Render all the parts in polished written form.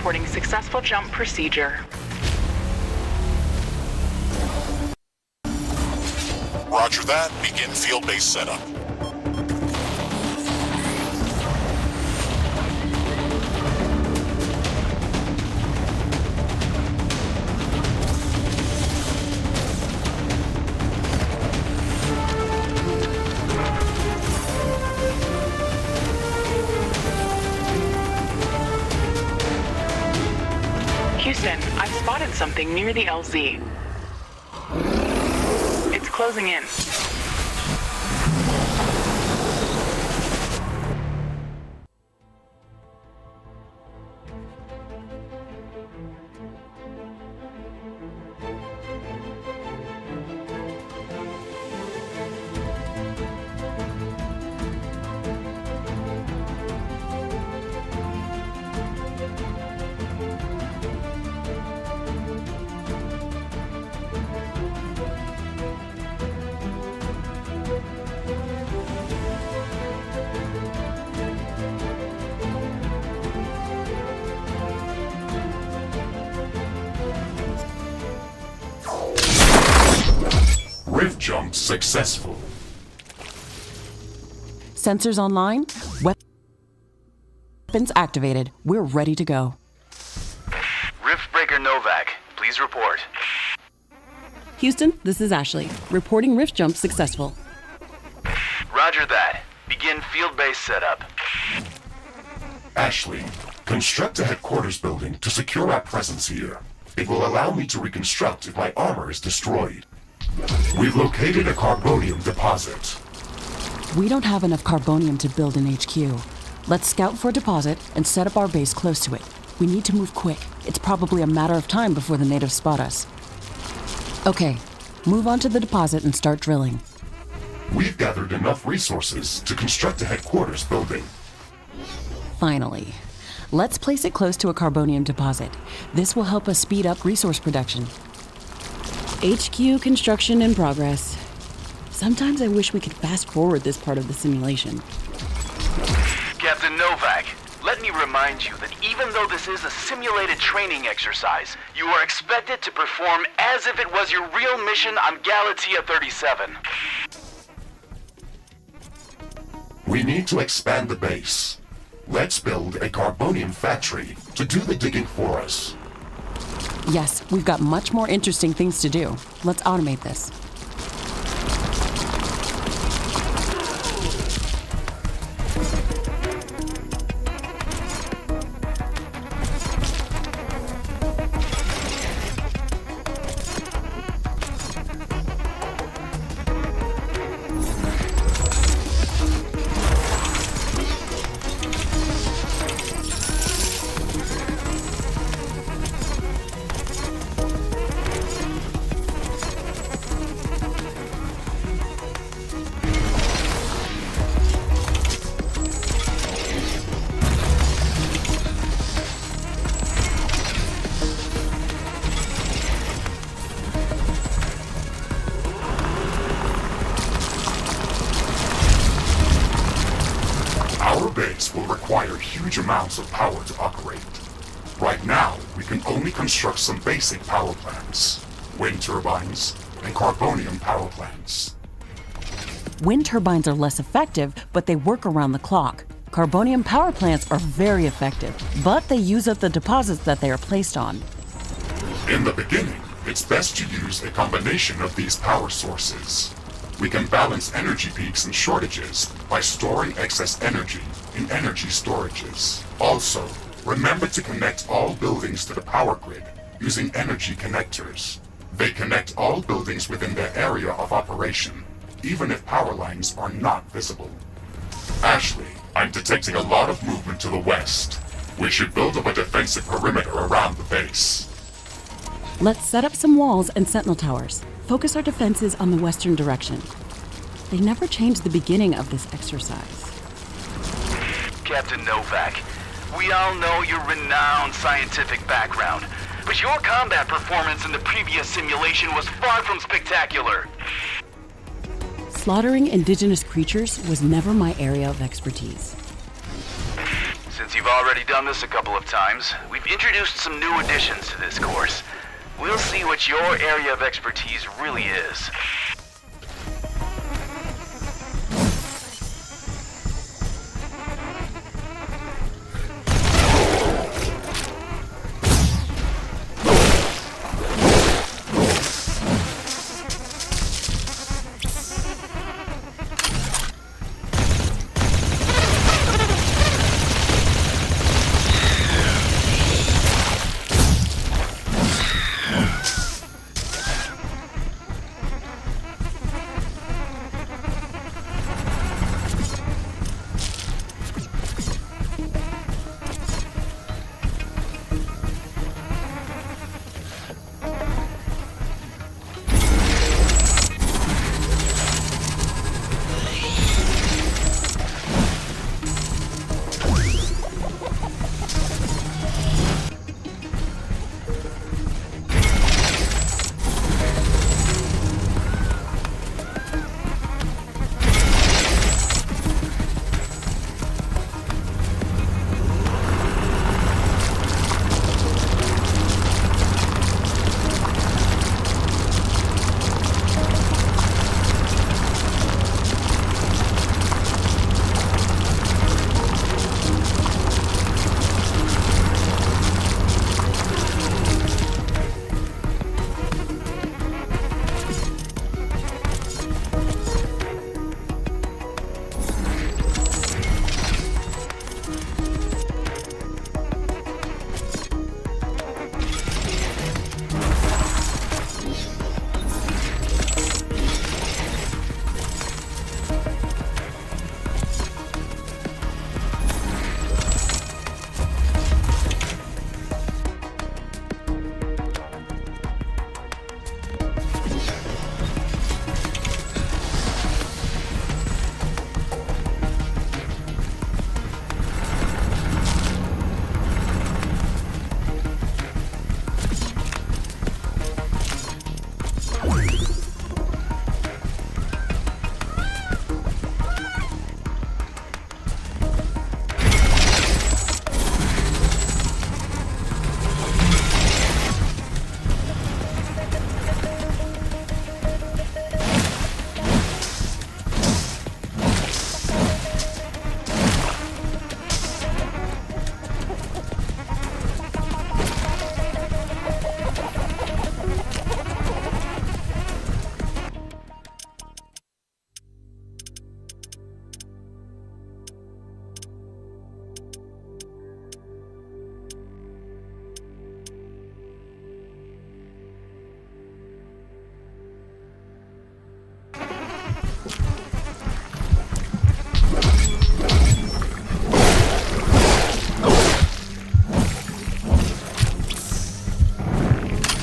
reporting successful jump procedure. Roger that. Begin field-based setup. Houston, I've spotted something near the LZ. It's closing in. Rift jump successful. Sensors online. Weapons activated. We're ready to go. Riftbreaker Novak, please report. Houston, this is Ashley. Reporting rift jump successful. Roger that. Begin field-based setup. Ashley, construct a headquarters building to secure our presence here. It will allow me to reconstruct if my armor is destroyed. We've located a carbonium deposit. We don't have enough carbonium to build an HQ. Let's scout for a deposit and set up our base close to it. We need to move quick. It's probably a matter of time before the natives spot us. Okay, move on to the deposit and start drilling. We've gathered enough resources to construct a headquarters building. Finally. Let's place it close to a carbonium deposit. This will help us speed up resource production. HQ construction in progress. Sometimes I wish we could fast forward this part of the simulation. Captain Novak, let me remind you that even though this is a simulated training exercise, you are expected to perform as if it was your real mission on Galatea 37. We need to expand the base. Let's build a carbonium factory to do the digging for us. Yes, we've got much more interesting things to do. Let's automate this. Our base will require huge amounts of power to operate. Right now, we can only construct some basic power plants, wind turbines, and carbonium power plants. Wind turbines are less effective, but they work around the clock. Carbonium power plants are very effective, but they use up the deposits that they are placed on. In the beginning, it's best to use a combination of these power sources. We can balance energy peaks and shortages by storing excess energy in energy storages. Also, remember to connect all buildings to the power grid using energy connectors. They connect all buildings within their area of operation, even if power lines are not visible. Ashley, I'm detecting a lot of movement to the west. We should build up a defensive perimeter around the base. Let's set up some walls and sentinel towers. Focus our defenses on the western direction. They never changed the beginning of this exercise. Captain Novak, we all know your renowned scientific background, but your combat performance in the previous simulation was far from spectacular. Slaughtering indigenous creatures was never my area of expertise. Since Since you've already done this a couple of times, we've introduced some new additions to this course. We'll see what your area of expertise really is.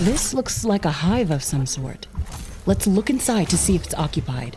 This looks like a hive of some sort. Let's look inside to see if it's occupied.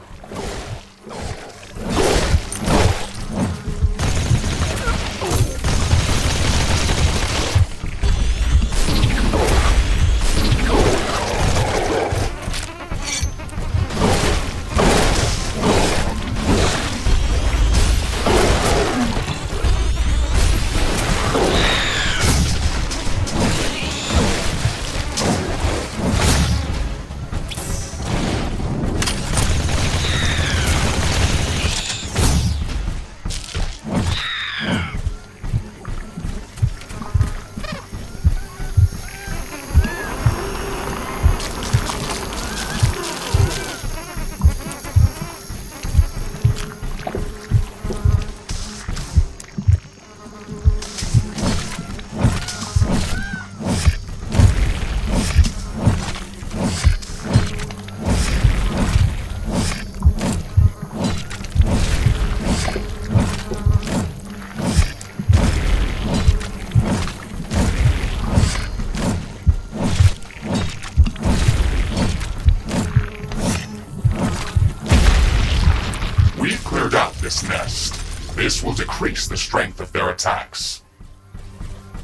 this nest. This will decrease the strength of their attacks.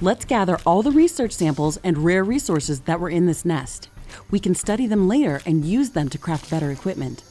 Let's gather all the research samples and rare resources that were in this nest. We can study them later and use them to craft better equipment.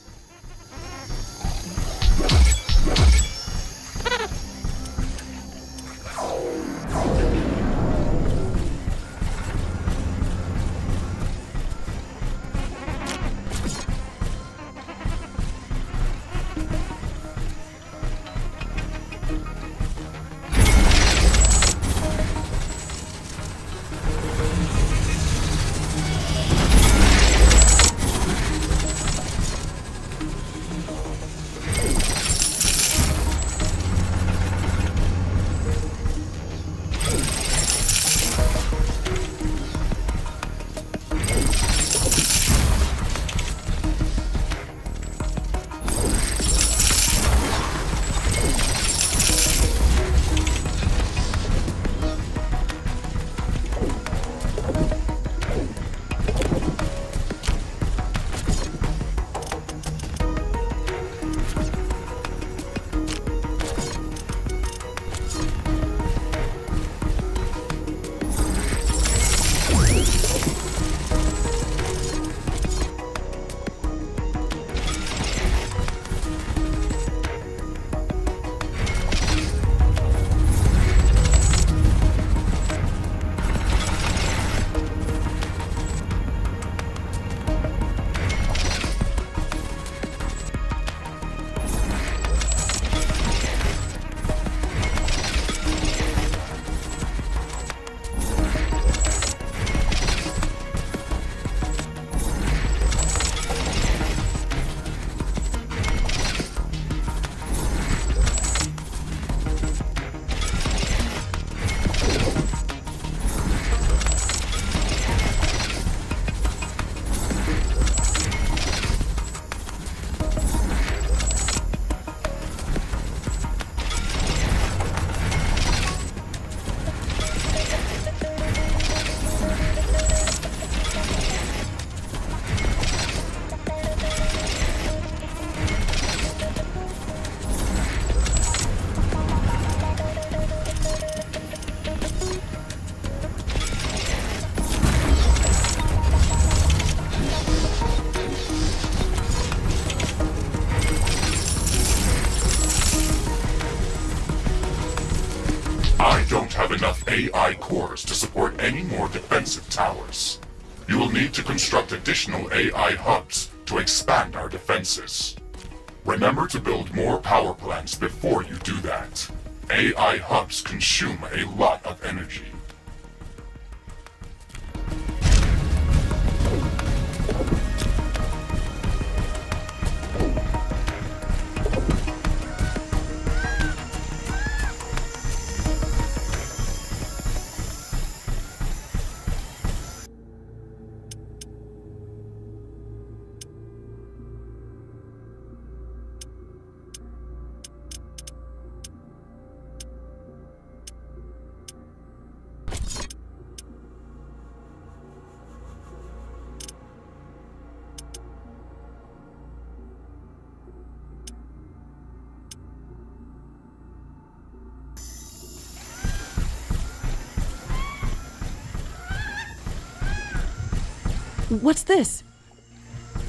enough AI cores to support any more defensive towers. You will need to construct additional AI hubs to expand our defenses. Remember to build more power plants before you do that. AI hubs consume a lot of energy. What's this?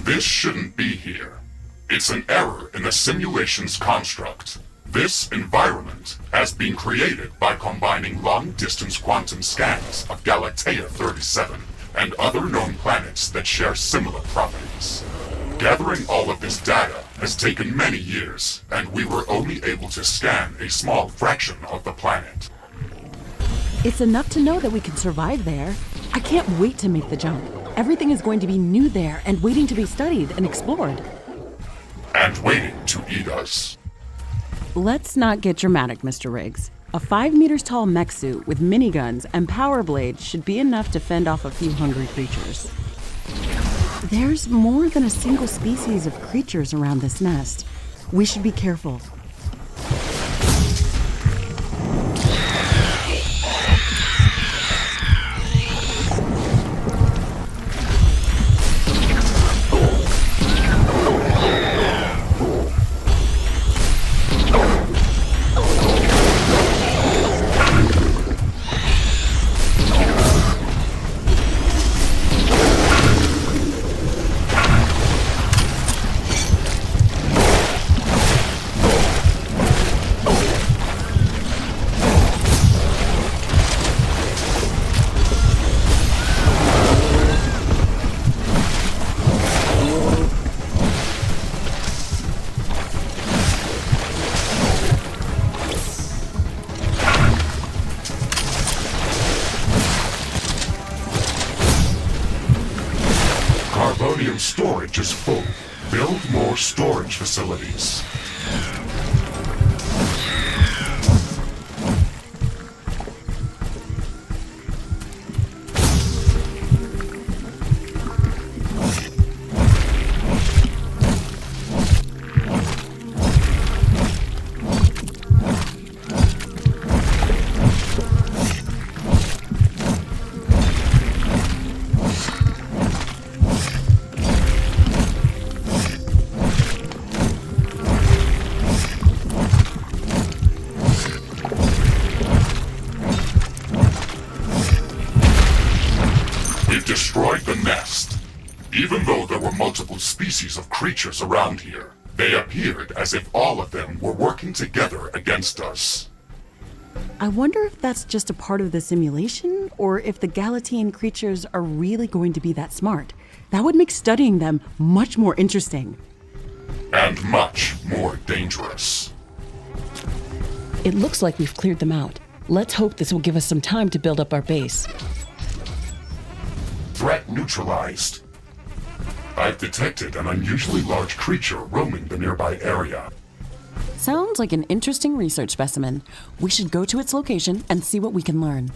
This shouldn't be here. It's an error in the simulation's construct. This environment has been created by combining long-distance quantum scans of Galatea 37 and other known planets that share similar properties. Gathering all of this data has taken many years, and we were only able to scan a small fraction of the planet. It's enough to know that we can survive there. I can't wait to make the jump. Everything is going to be new there and waiting to be studied and explored. And waiting to eat us. Let's not get dramatic, Mr. Riggs. A 5 meters tall mech suit with miniguns and power blades should be enough to fend off a few hungry creatures. There's more than a single species of creatures around this nest. We should be careful. Carbonium storage is full. Build more storage facilities. Destroyed the nest. Even though there were multiple species of creatures around here, they appeared as if all of them were working together against us. I wonder if that's just a part of the simulation, or if the Galatean creatures are really going to be that smart. That would make studying them much more interesting. And much more dangerous. It looks like we've cleared them out. Let's hope this will give us some time to build up our base. Threat neutralized. I've detected an unusually large creature roaming the nearby area. Sounds like an interesting research specimen. We should go to its location and see what we can learn.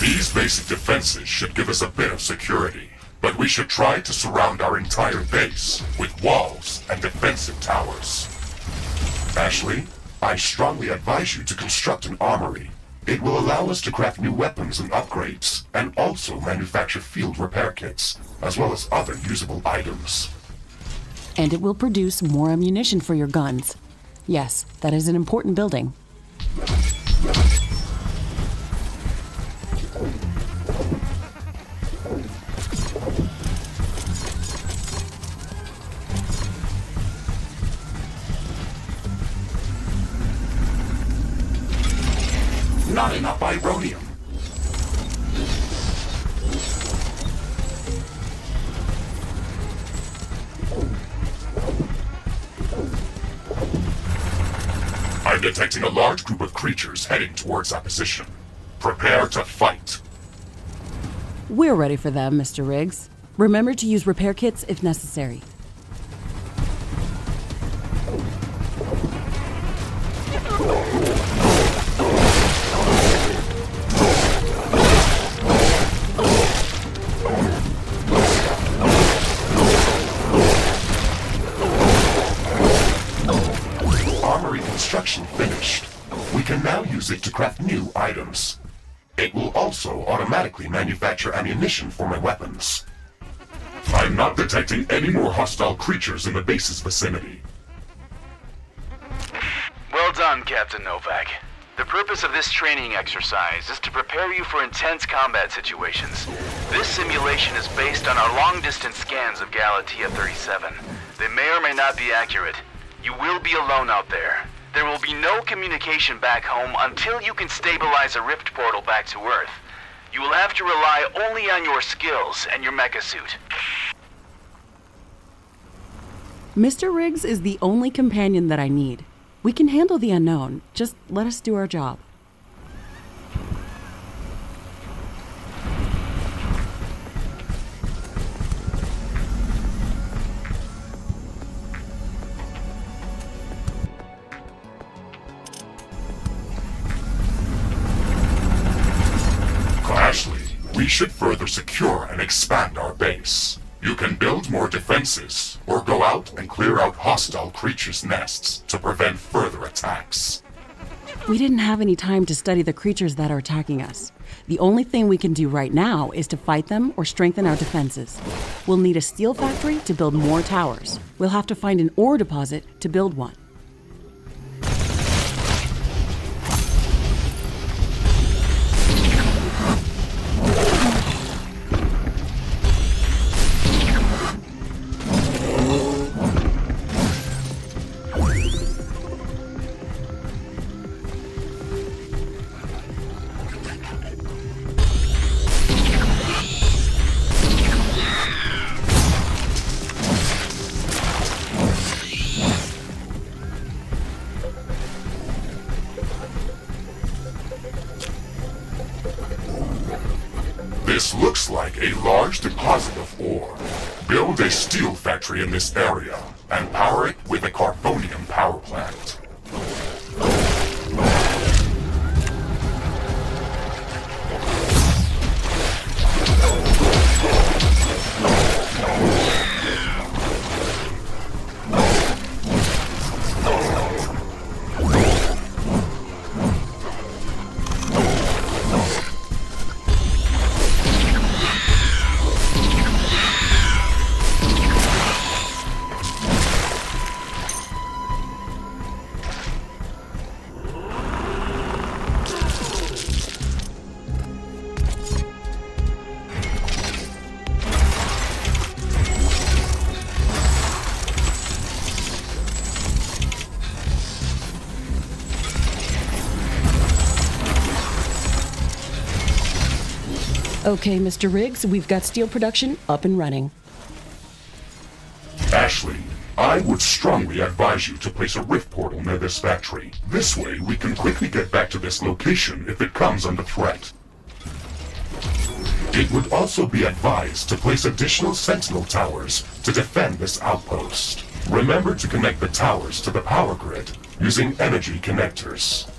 These basic defenses should give us a bit of security, but we should try to surround our entire base with walls and defensive towers. Ashley, I strongly advise you to construct an armory. It will allow us to craft new weapons and upgrades, and also manufacture field repair kits, as well as other usable items. And it will produce more ammunition for your guns. Yes, that is an important building. Not enough vibronium. I'm detecting a large group of creatures heading towards our position. Prepare to fight. We're ready for them, Mr. Riggs. Remember to use repair kits if necessary. Construction finished. We can now use it to craft new items. It will also automatically manufacture ammunition for my weapons. I'm not detecting any more hostile creatures in the base's vicinity. Well done, Captain Novak. The purpose of this training exercise is to prepare you for intense combat situations. This simulation is based on our long-distance scans of Galatea 37. They may or may not be accurate. You will be alone out there. There will be no communication back home until you can stabilize a rift portal back to Earth. You will have to rely only on your skills and your mecha suit. Mr. Riggs is the only companion that I need. We can handle the unknown. Just let us do our job. Ashley, we should further secure and expand our base. You can build more defenses, or go out and clear out hostile creatures' nests to prevent further attacks. We didn't have any time to study the creatures that are attacking us. The only thing we can do right now is to fight them or strengthen our defenses. We'll need a steel factory to build more towers. We'll have to find an ore deposit to build one. This looks like a large deposit of ore. Build a steel factory in this area, and power it with a carbonium power plant. Okay, Mr. Riggs, we've got steel production up and running. Ashley, I would strongly advise you to place a rift portal near this factory. This way, we can quickly get back to this location if it comes under threat. It would also be advised to place additional sentinel towers to defend this outpost. Remember to connect the towers to the power grid using energy connectors.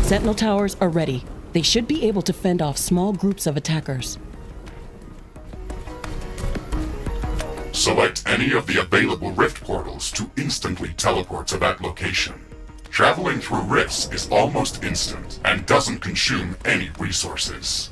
Sentinel towers are ready. They should be able to fend off small groups of attackers. Select any of the available rift portals to instantly teleport to that location. Traveling through rifts is almost instant and doesn't consume any resources.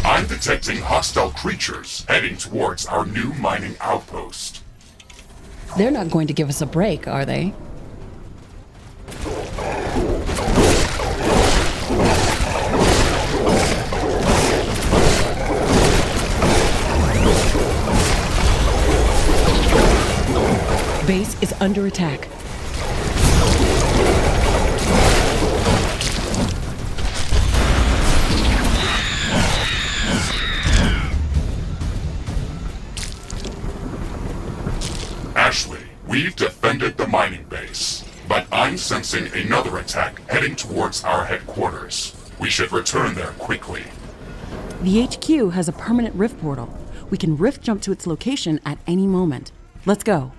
I'm detecting hostile creatures heading towards our new mining outpost. They're not going to give us a break, are they? Base is under attack. Ashley, we've defended the mining base, but I'm sensing another attack heading towards our headquarters. We should return there quickly. The HQ has a permanent rift portal. We can rift jump to its location at any moment. Let's go.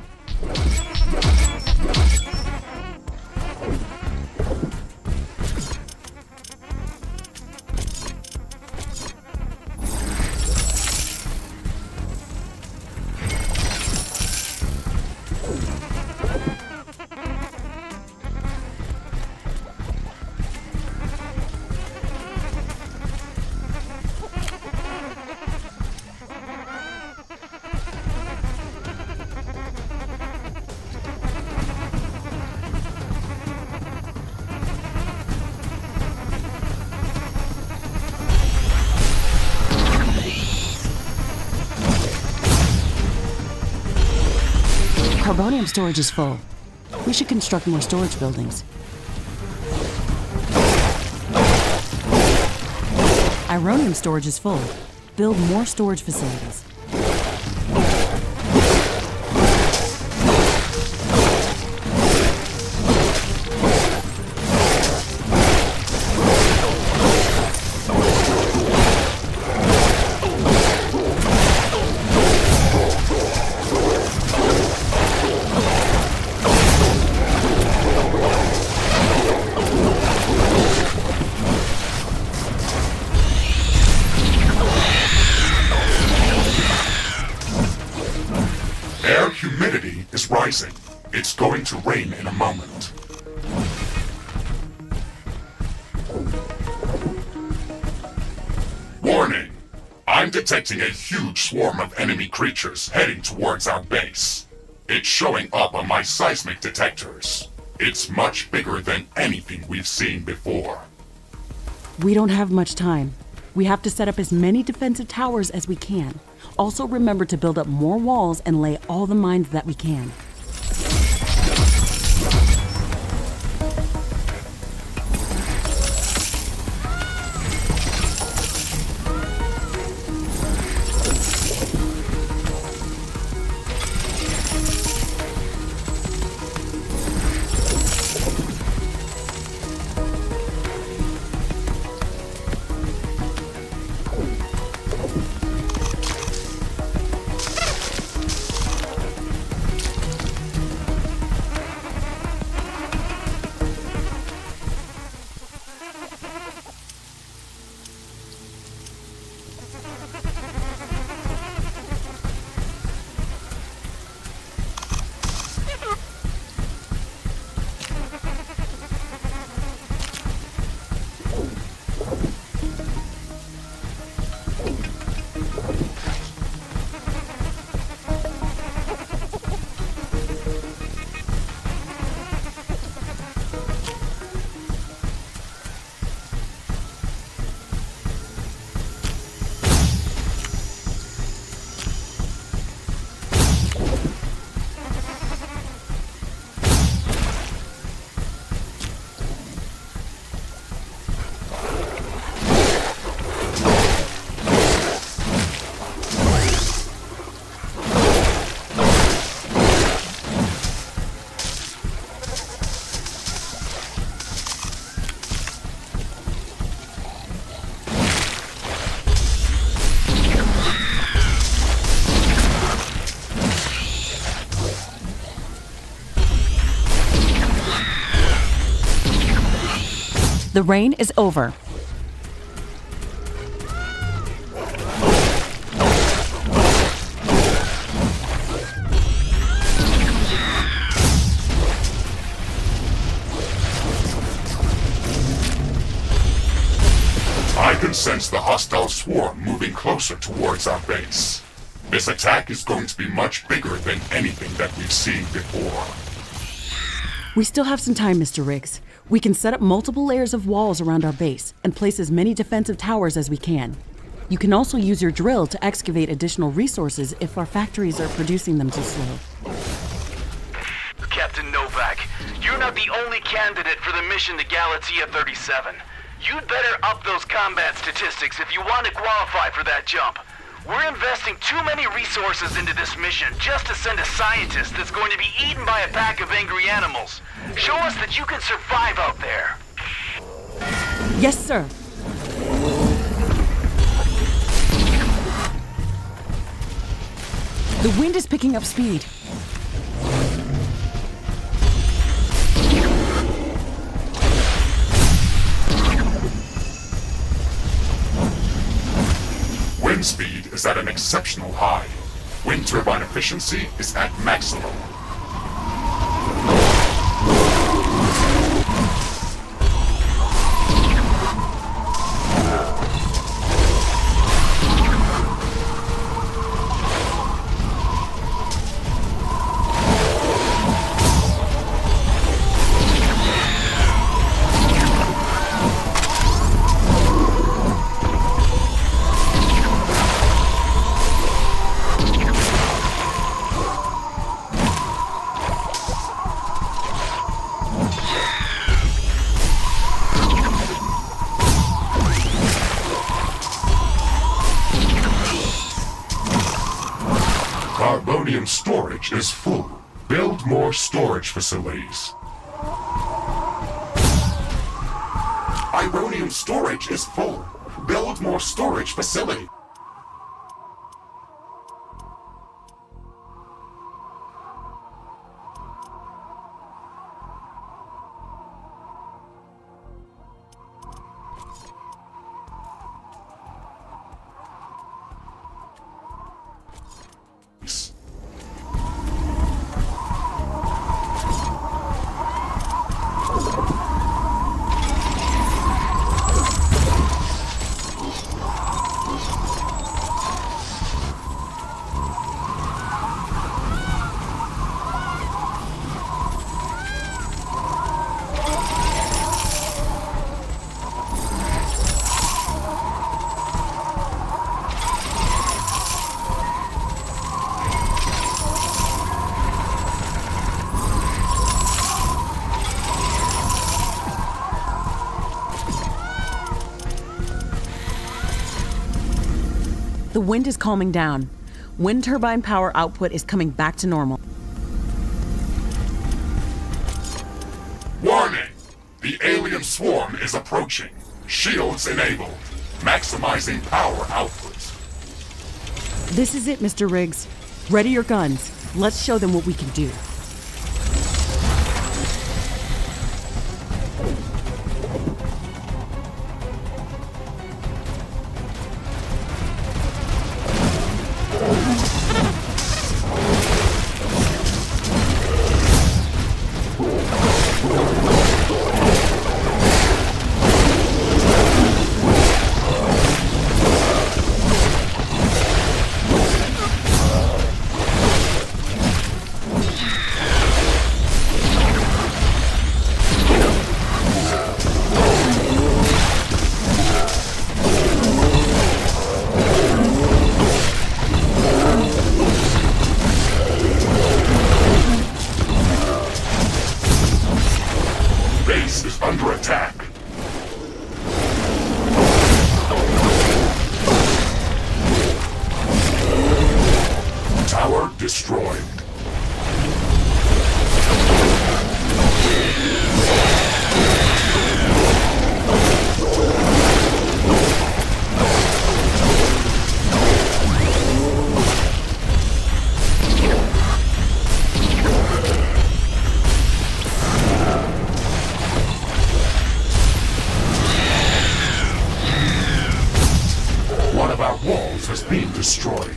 Carbonium storage is full. We should construct more storage buildings. Ironium storage is full. Build more storage facilities. Air humidity is rising. It's going to rain in a moment. Warning! I'm detecting a huge swarm of enemy creatures heading towards our base. It's showing up on my seismic detectors. It's much bigger than anything we've seen before. We don't have much time. We have to set up as many defensive towers as we can. Also remember to build up more walls and lay all the mines that we can. The rain is over. I can sense the hostile swarm moving closer towards our base. This attack is going to be much bigger than anything that we've seen before. We still have some time, Mr. Riggs. We can set up multiple layers of walls around our base and place as many defensive towers as we can. You can also use your drill to excavate additional resources if our factories are producing them too slow. Captain Novak, you're not the only candidate for the mission to Galatea 37. You'd better up those combat statistics if you want to qualify for that jump. We're investing too many resources into this mission just to send a scientist that's going to be eaten by a pack of angry animals. Show us that you can survive out there. Yes, sir. The wind is picking up speed. Wind speed is at an exceptional high. Wind turbine efficiency is at maximum. Carbonium storage is full. Build more storage facilities. Ironium storage is full. Build more storage facility. The wind is calming down. Wind turbine power output is coming back to normal. Warning! The alien swarm is approaching. Shields enabled. Maximizing power output. This is it, Mr. Riggs. Ready your guns. Let's show them what we can do. Base is under attack. Tower destroyed. being destroyed.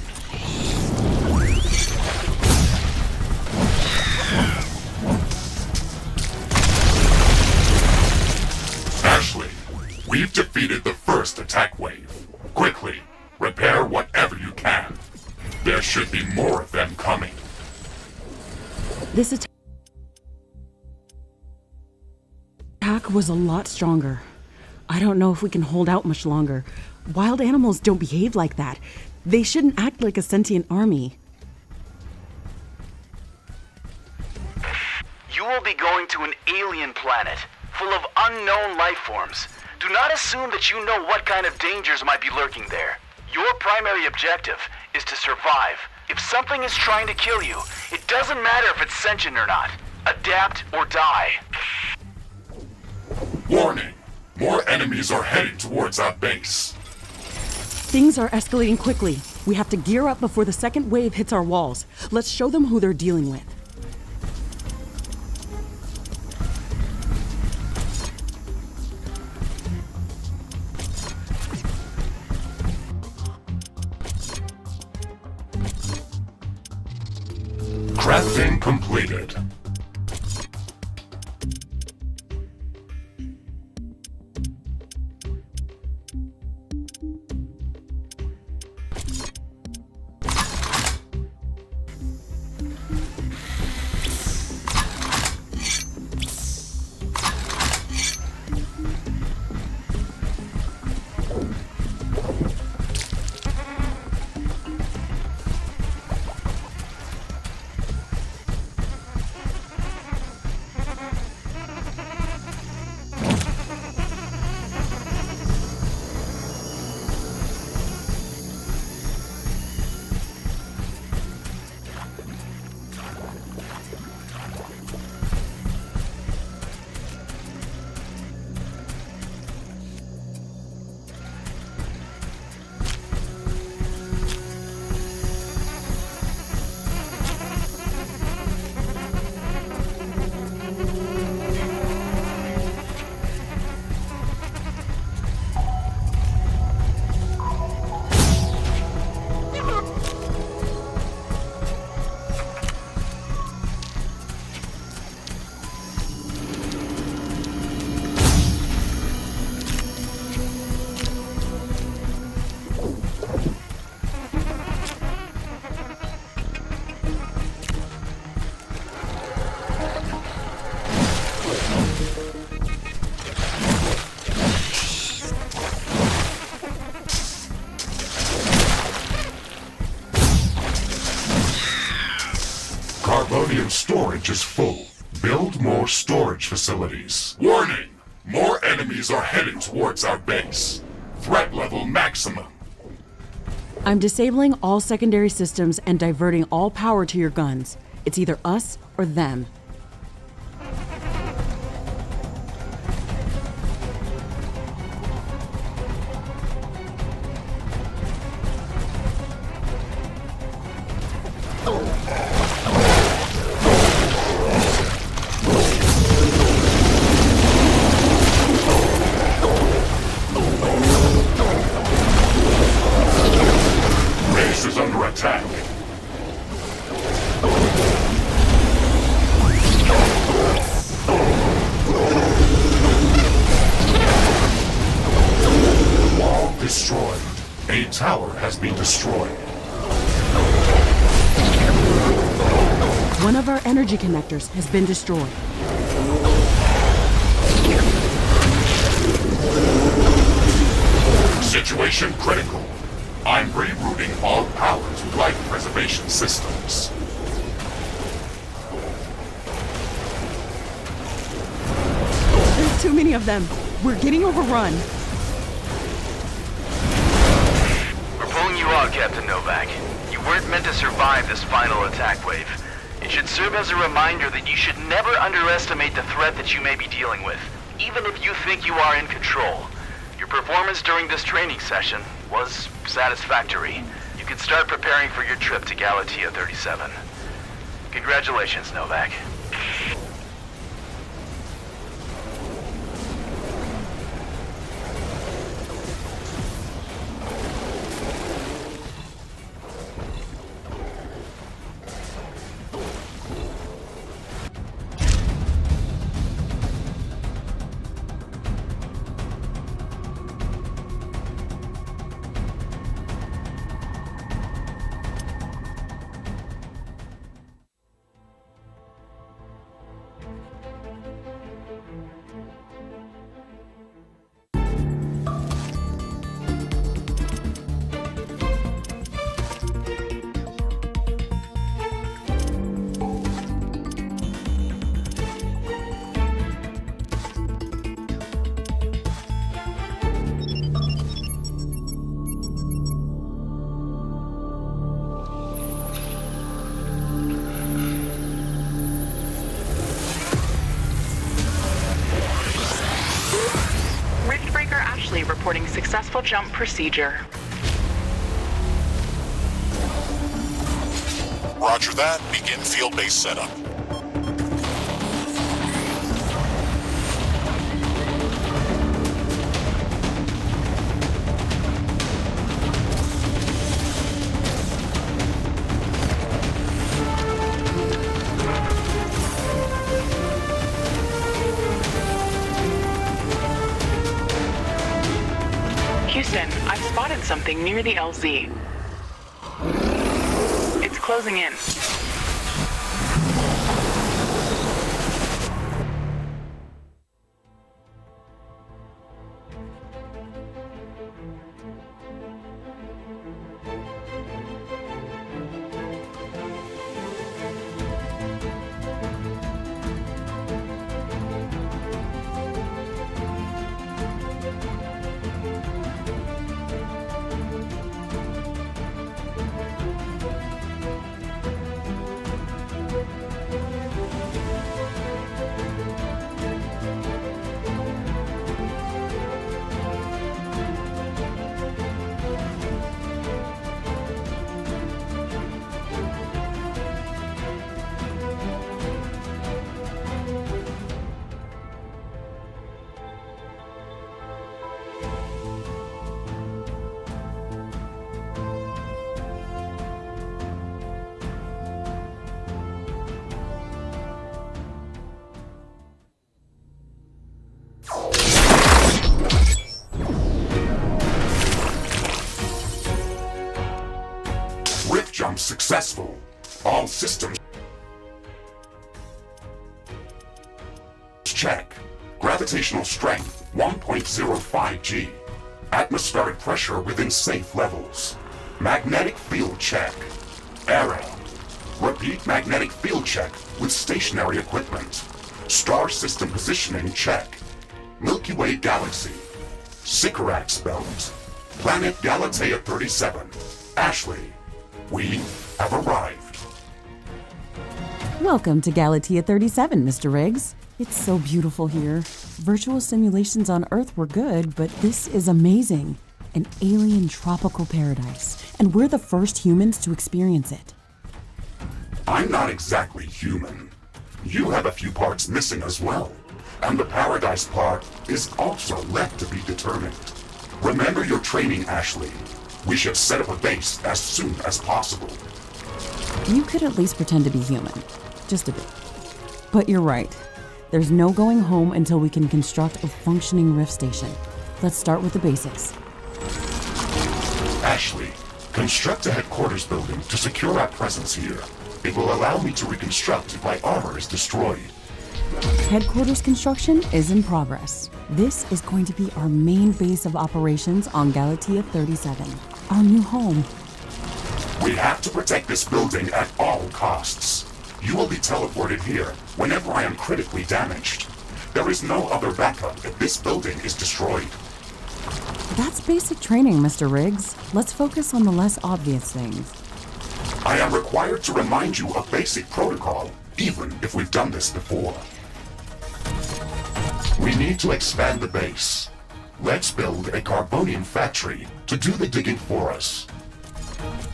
Ashley, we've defeated the first attack wave. Quickly, repair whatever you can. There should be more of them coming. This attack was a lot stronger. I don't know if we can hold out much longer. Wild animals don't behave like that. They shouldn't act like a sentient army. You will be going to an alien planet, full of unknown life forms. Do not assume that you know what kind of dangers might be lurking there. Your primary objective is to survive. If something is trying to kill you, it doesn't matter if it's sentient or not. Adapt or die. Warning! More enemies are heading towards our base. Things are escalating quickly. We have to gear up before the second wave hits our walls. Let's show them who they're dealing with. Crafting completed. Carbonium storage is full. Build more storage facilities. Warning! More enemies are heading towards our base. Threat level maximum. I'm disabling all secondary systems and diverting all power to your guns. It's either us or them. Base is under attack. Wall destroyed. A tower has been destroyed. One of our energy connectors has been destroyed. Situation critical. I'm rerouting all power to life preservation systems. There's too many of them. We're getting overrun. We're pulling you out, Captain Novak. You weren't meant to survive this final attack wave. It should serve as a reminder that you should never underestimate the threat that you may be dealing with, even if you think you are in control. Your performance during this training session was satisfactory. You can start preparing for your trip to Galatea 37. Congratulations, Novak. reporting successful jump procedure. Roger that. Begin field base setup. Houston, I've spotted something near the LZ. It's closing in. Jump successful. All systems check. Gravitational strength 1.05 G. Atmospheric pressure within safe levels. Magnetic field check. Error. Repeat magnetic field check with stationary equipment. Star system positioning check. Milky Way galaxy. Sycorax belt. Planet Galatea 37. Ashley. We have arrived. Welcome to Galatea 37, Mr. Riggs. It's so beautiful here. Virtual simulations on Earth were good, but this is amazing. An alien tropical paradise, and we're the first humans to experience it. I'm not exactly human. You have a few parts missing as well, and the paradise part is also left to be determined. Remember your training, Ashley. We should set up a base as soon as possible. You could at least pretend to be human. Just a bit. But you're right. There's no going home until we can construct a functioning rift station. Let's start with the basics. Ashley, construct a headquarters building to secure our presence here. It will allow me to reconstruct if my armor is destroyed. Headquarters construction is in progress. This is going to be our main base of operations on Galatea 37, our new home. We have to protect this building at all costs. You will be teleported here whenever I am critically damaged. There is no other backup if this building is destroyed. That's basic training, Mr. Riggs. Let's focus on the less obvious things. I am required to remind you of basic protocol, even if we've done this before. We need to expand the base. Let's build a carbonium factory to do the digging for us.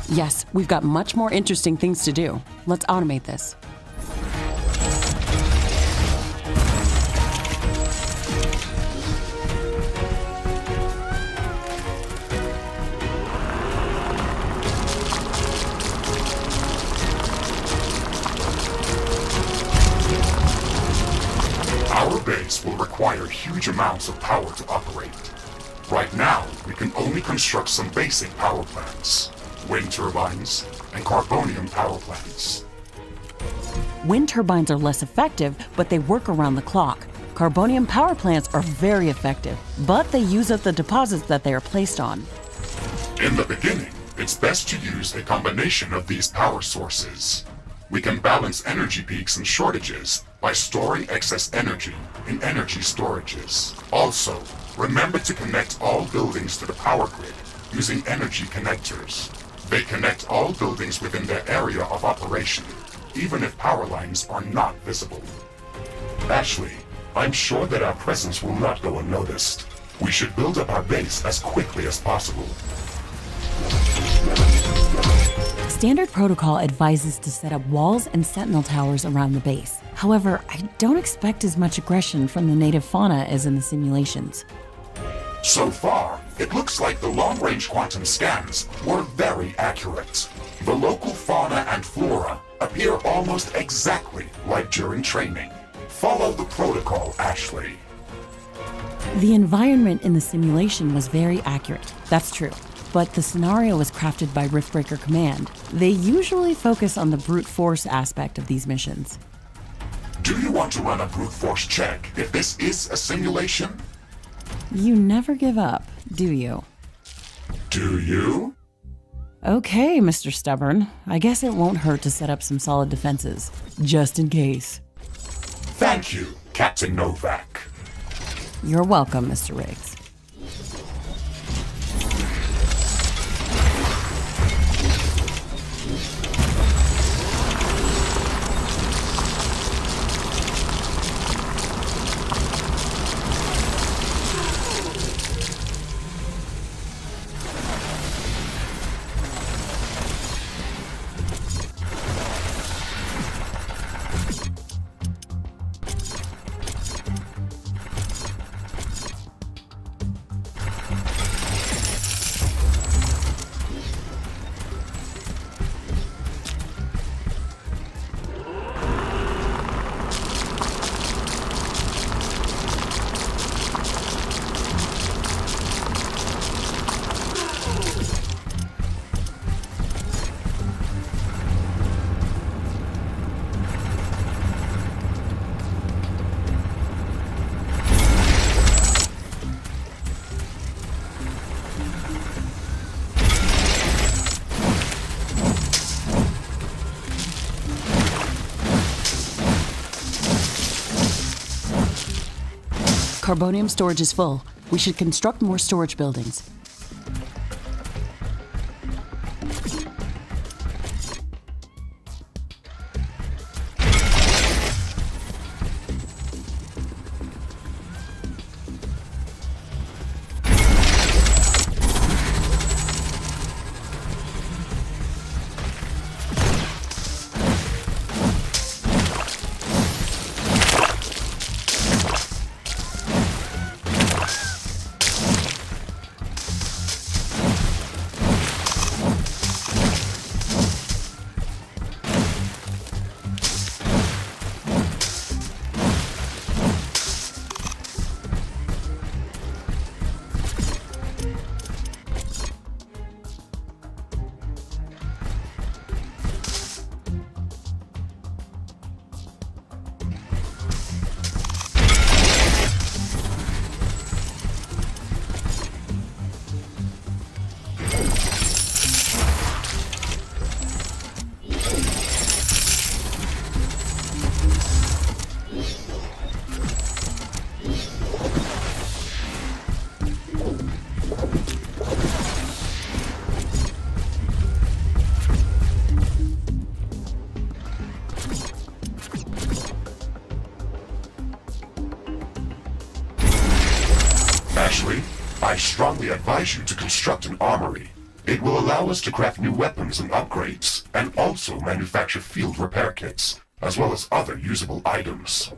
Yes, we've got much more interesting things to do. Let's automate this. Our base will require huge amounts of power to operate. Right now, we can only construct some basic power plants. Wind turbines and carbonium power plants. Wind turbines are less effective, but they work around the clock. Carbonium power plants are very effective, but they use up the deposits that they are placed on. In the beginning, it's best to use a combination of these power sources. We can balance energy peaks and shortages by storing excess energy in energy storages. Also, remember to connect all buildings to the power grid using energy connectors. They connect all buildings within their area of operation, even if power lines are not visible. Ashley, I'm sure that our presence will not go unnoticed. We should build up our base as quickly as possible. Standard protocol advises to set up walls and sentinel towers around the base. However, I don't expect as much aggression from the native fauna as in the simulations. So far, it looks like the long-range quantum scans were very accurate. The local fauna and flora appear almost exactly like during training. Follow the protocol, Ashley. The environment in the simulation was very accurate, that's true. But the scenario was crafted by Riftbreaker Command. They usually focus on the brute force aspect of these missions. Do you want to run a brute force check if this is a simulation? You never give up, do you? Do you? Okay, Mr. Stubborn. I guess it won't hurt to set up some solid defenses, just in case. Thank you, Captain Novak. You're welcome, Mr. Riggs. Carbonium storage is full. We should construct more storage buildings. Ashley, I strongly advise you to construct an armory. It will allow us to craft new weapons and upgrades, and also manufacture field repair kits, as well as other usable items.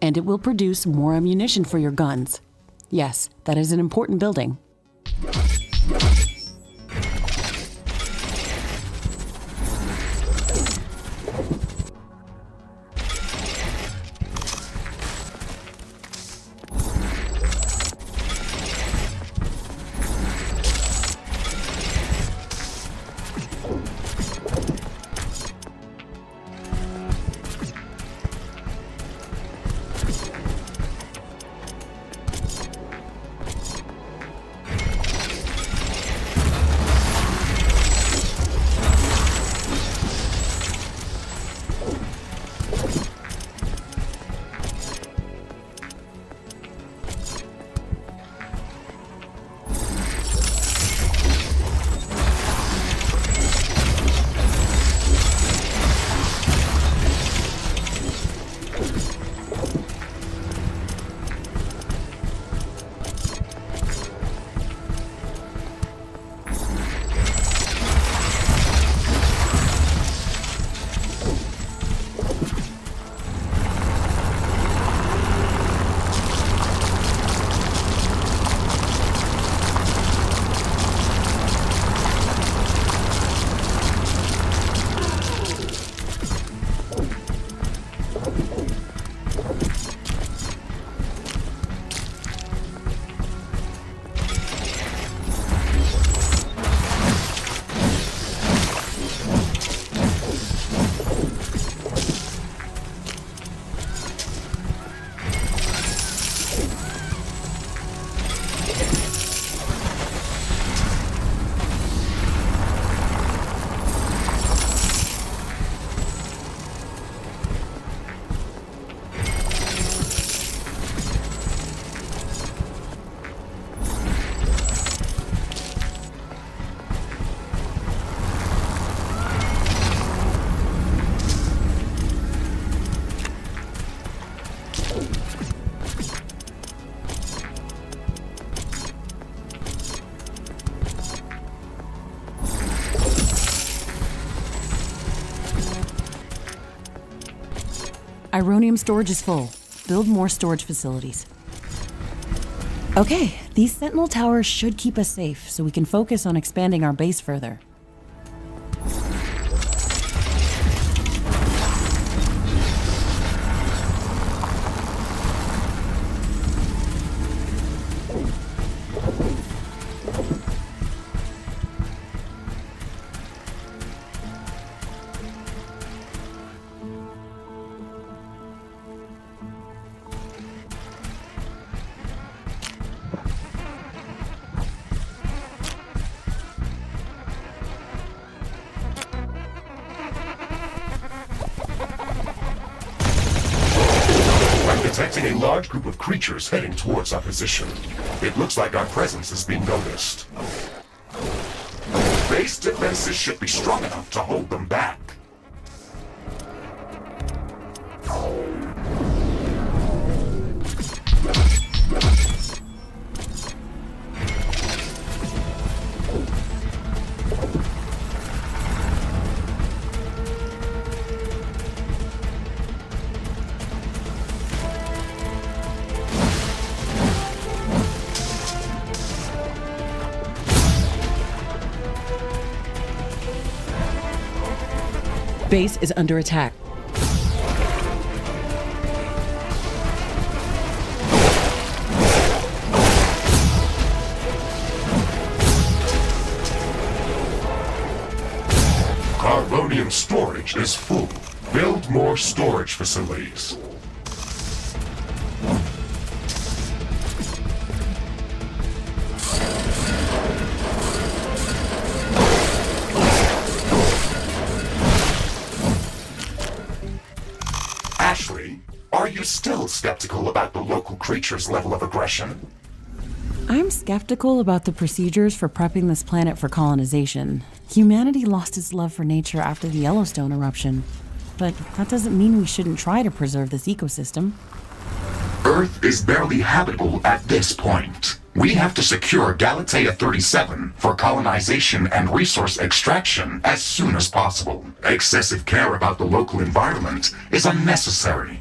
And it will produce more ammunition for your guns. Yes, that is an important building. Ironium storage is full. Build more storage facilities. Okay, these Sentinel towers should keep us safe, so we can focus on expanding our base further. Detecting a large group of creatures heading towards our position. It looks like our presence is being noticed. Base defenses should be strong enough to hold them back. Base is under attack. Carbonium storage is full. Build more storage facilities. Ashley, are you still skeptical about the local creature's level of aggression? I'm skeptical about the procedures for prepping this planet for colonization. Humanity lost its love for nature after the Yellowstone eruption. But that doesn't mean we shouldn't try to preserve this ecosystem. Earth is barely habitable at this point. We have to secure Galatea 37 for colonization and resource extraction as soon as possible. Excessive care about the local environment is unnecessary.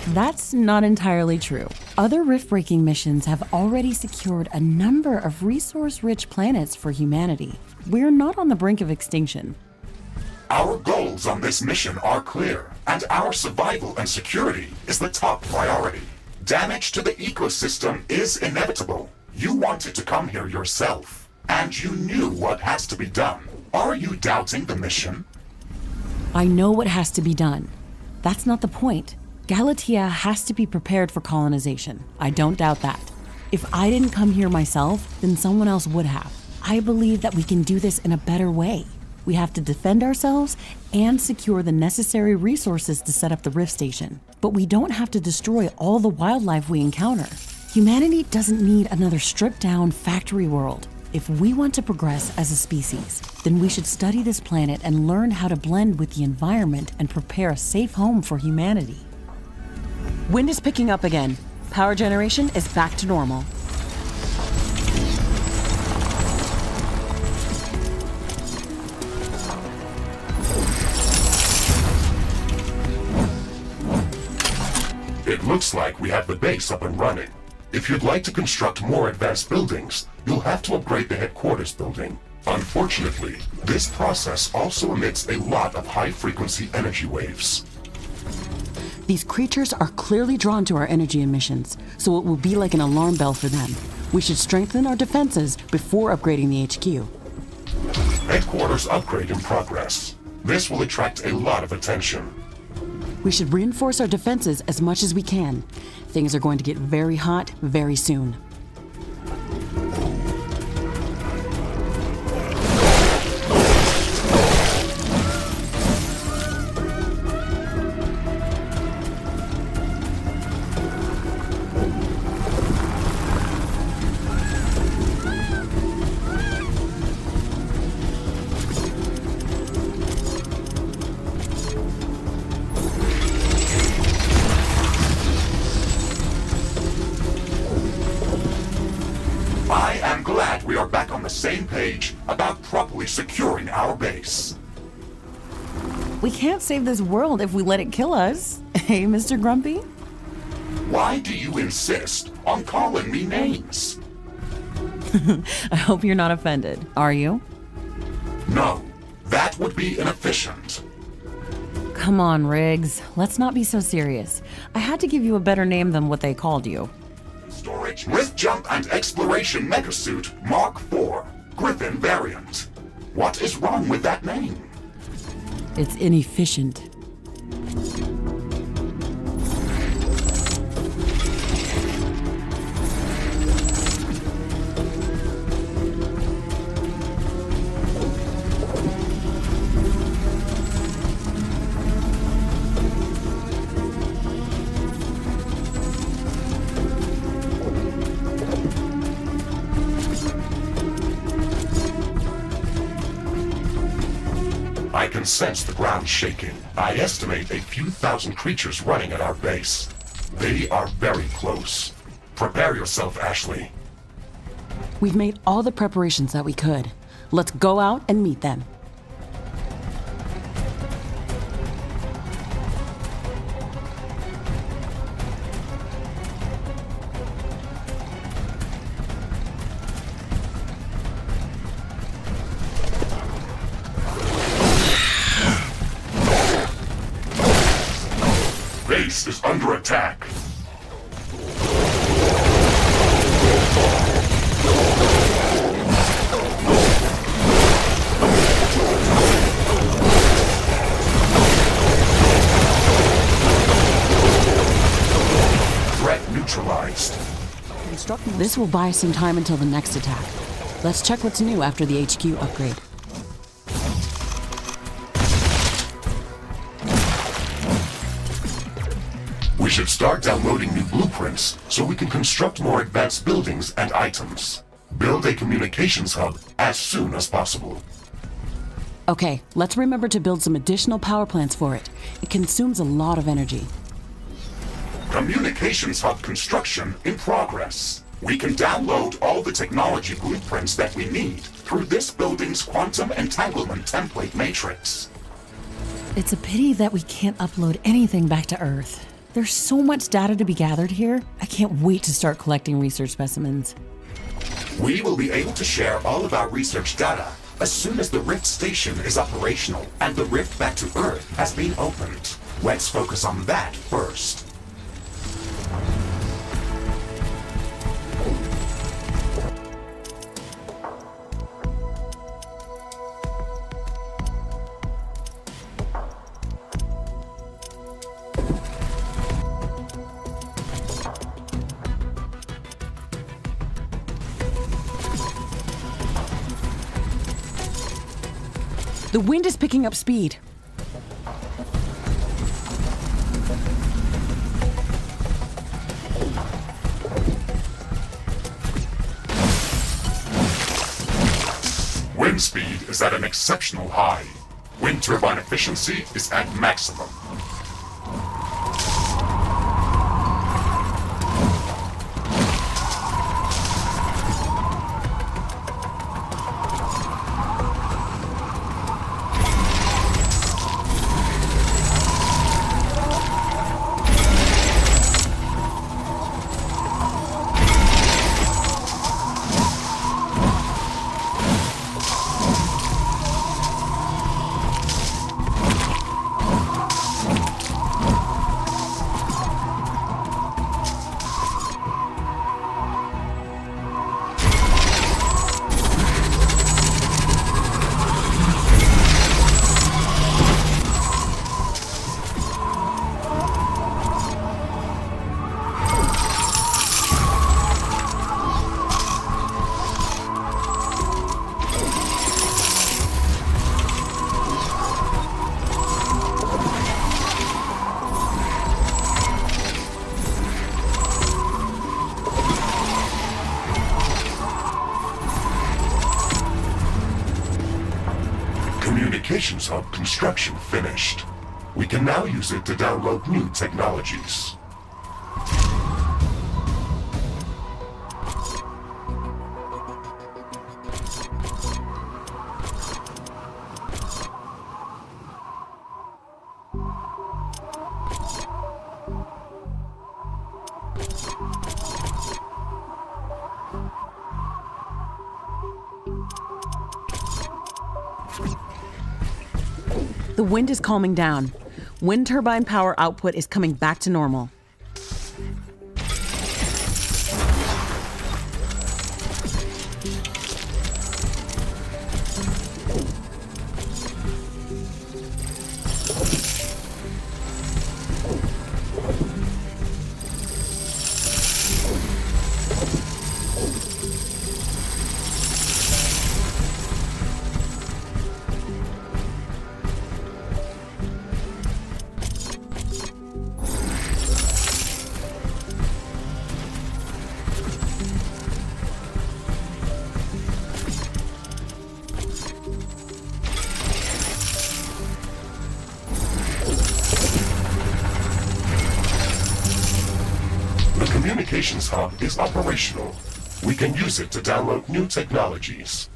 That's not entirely true. Other rift-breaking missions have already secured a number of resource-rich planets for humanity. We're not on the brink of extinction. Our goals on this mission are clear, and our survival and security is the top priority. Damage to the ecosystem is inevitable. You wanted to come here yourself, and you knew what has to be done. Are you doubting the mission? I know what has to be done. That's not the point. Galatea has to be prepared for colonization. I don't doubt that. If I didn't come here myself, then someone else would have. I believe that we can do this in a better way. We have to defend ourselves and secure the necessary resources to set up the Rift Station. But we don't have to destroy all the wildlife we encounter. Humanity doesn't need another stripped-down factory world. If we want to progress as a species, then we should study this planet and learn how to blend with the environment and prepare a safe home for humanity. Wind is picking up again. Power generation is back to normal. It looks like we have the base up and running. If you'd like to construct more advanced buildings, you'll have to upgrade the headquarters building. Unfortunately, this process also emits a lot of high-frequency energy waves. These creatures are clearly drawn to our energy emissions, so it will be like an alarm bell for them. We should strengthen our defenses before upgrading the HQ. Headquarters upgrade in progress. This will attract a lot of attention. We should reinforce our defenses as much as we can. Things are going to get very hot very soon. I am glad we are back on the same page about properly securing our base. We can't save this world if we let it kill us. Hey, Mr. Grumpy? Why do you insist on calling me names? I hope you're not offended. Are you? No, that would be inefficient. Come on, Riggs. Let's not be so serious. I had to give you a better name than what they called you. Storage Rift Jump and Exploration Megasuit Mark IV, Griffin variant. What is wrong with that name? It's inefficient. I can sense the ground shaking. I estimate a few thousand creatures running at our base. They are very close. Prepare yourself, Ashley. We've made all the preparations that we could. Let's go out and meet them. Base is under attack. Threat neutralized. This will buy us some time until the next attack. Let's check what's new after the HQ upgrade. We should start downloading new blueprints so we can construct more advanced buildings and items. Build a communications hub as soon as possible. Okay, let's remember to build some additional power plants for it. It consumes a lot of energy. Communications hub construction in progress. We can download all the technology blueprints that we need through this building's quantum entanglement template matrix. It's a pity that we can't upload anything back to Earth. There's so much data to be gathered here. I can't wait to start collecting research specimens. We will be able to share all of our research data as soon as the Rift Station is operational and the rift back to Earth has been opened. Let's focus on that first. The wind is picking up speed. Wind speed is at an exceptional high. Wind turbine efficiency is at maximum. Communications hub construction finished. We can now use it to download new technologies. The wind is calming down. Wind turbine power output is coming back to normal. The communications hub is operational. We can use it to download new technologies.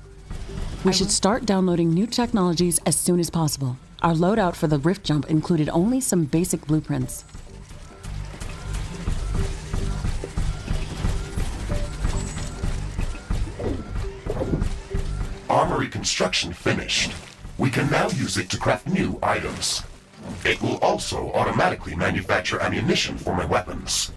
We should start downloading new technologies as soon as possible. Our loadout for the rift jump included only some basic blueprints. Armory construction finished. We can now use it to craft new items. It will also automatically manufacture ammunition for my weapons.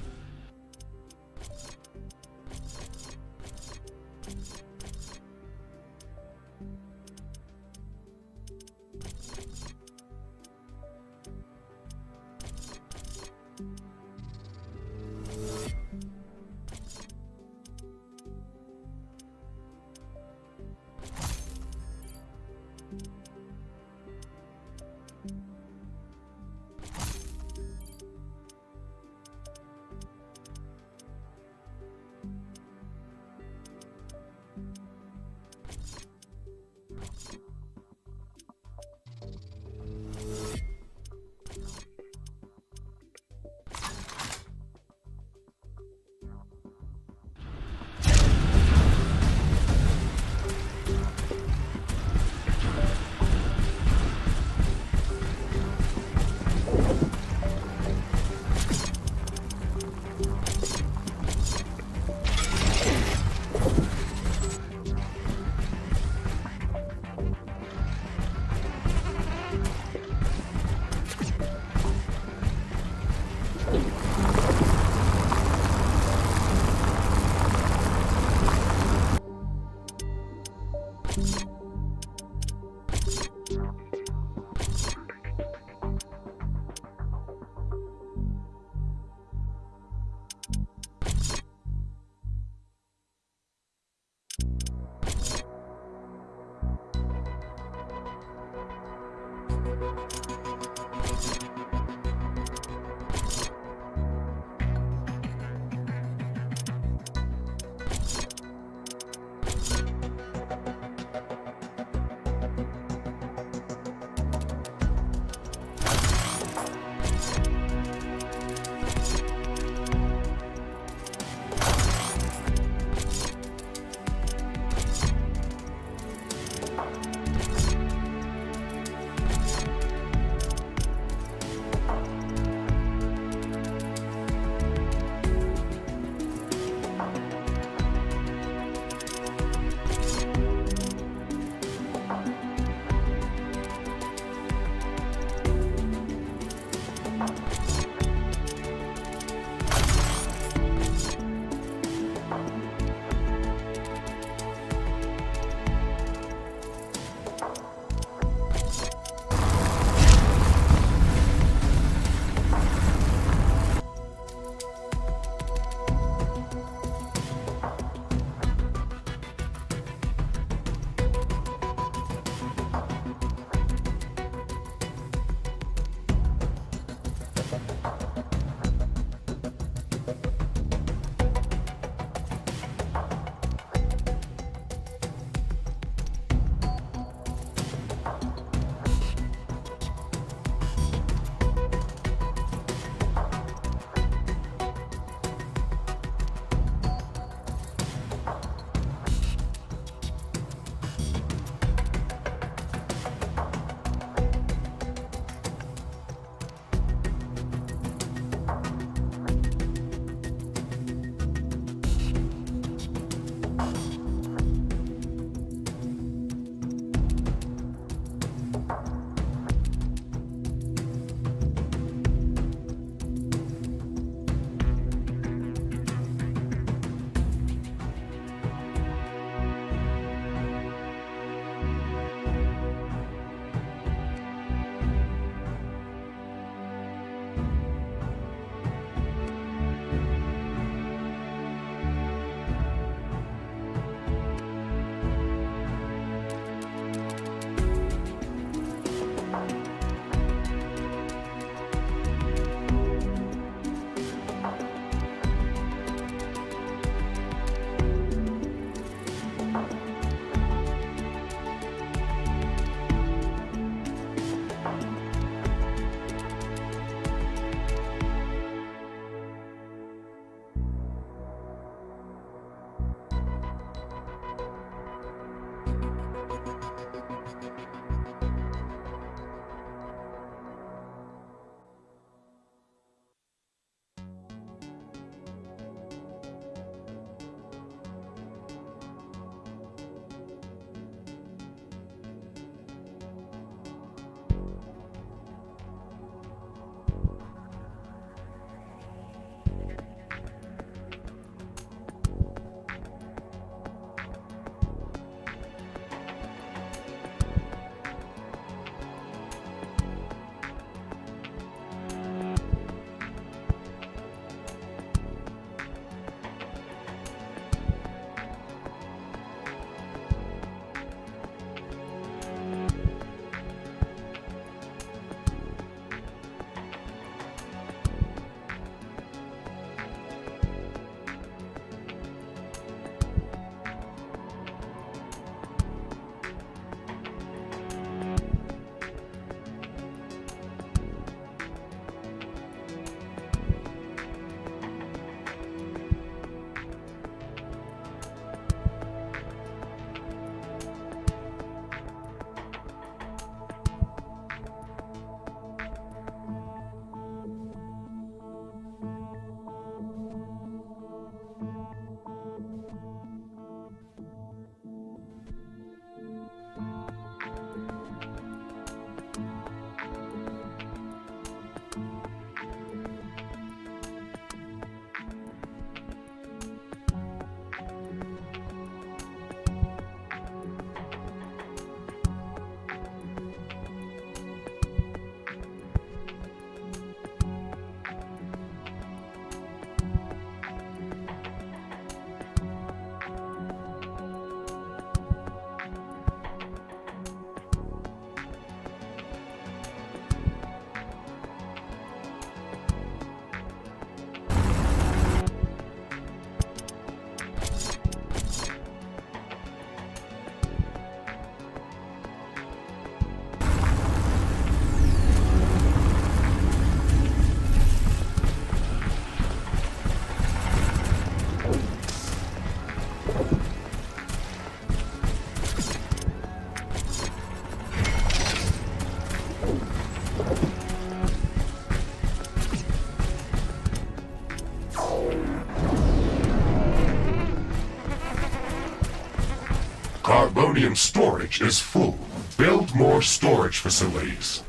Carbonium storage is full. Build more storage facilities.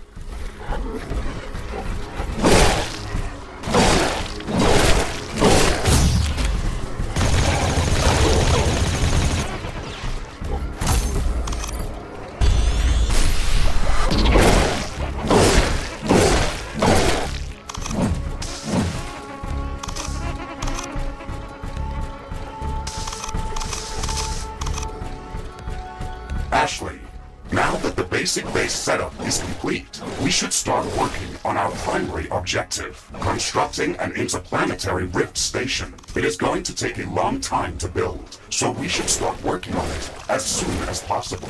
Ashley, now that the basic base setup is complete, we should start working on our primary objective, constructing an interplanetary rift station. It is going to take a long time to build, so we should start working on it as soon as possible.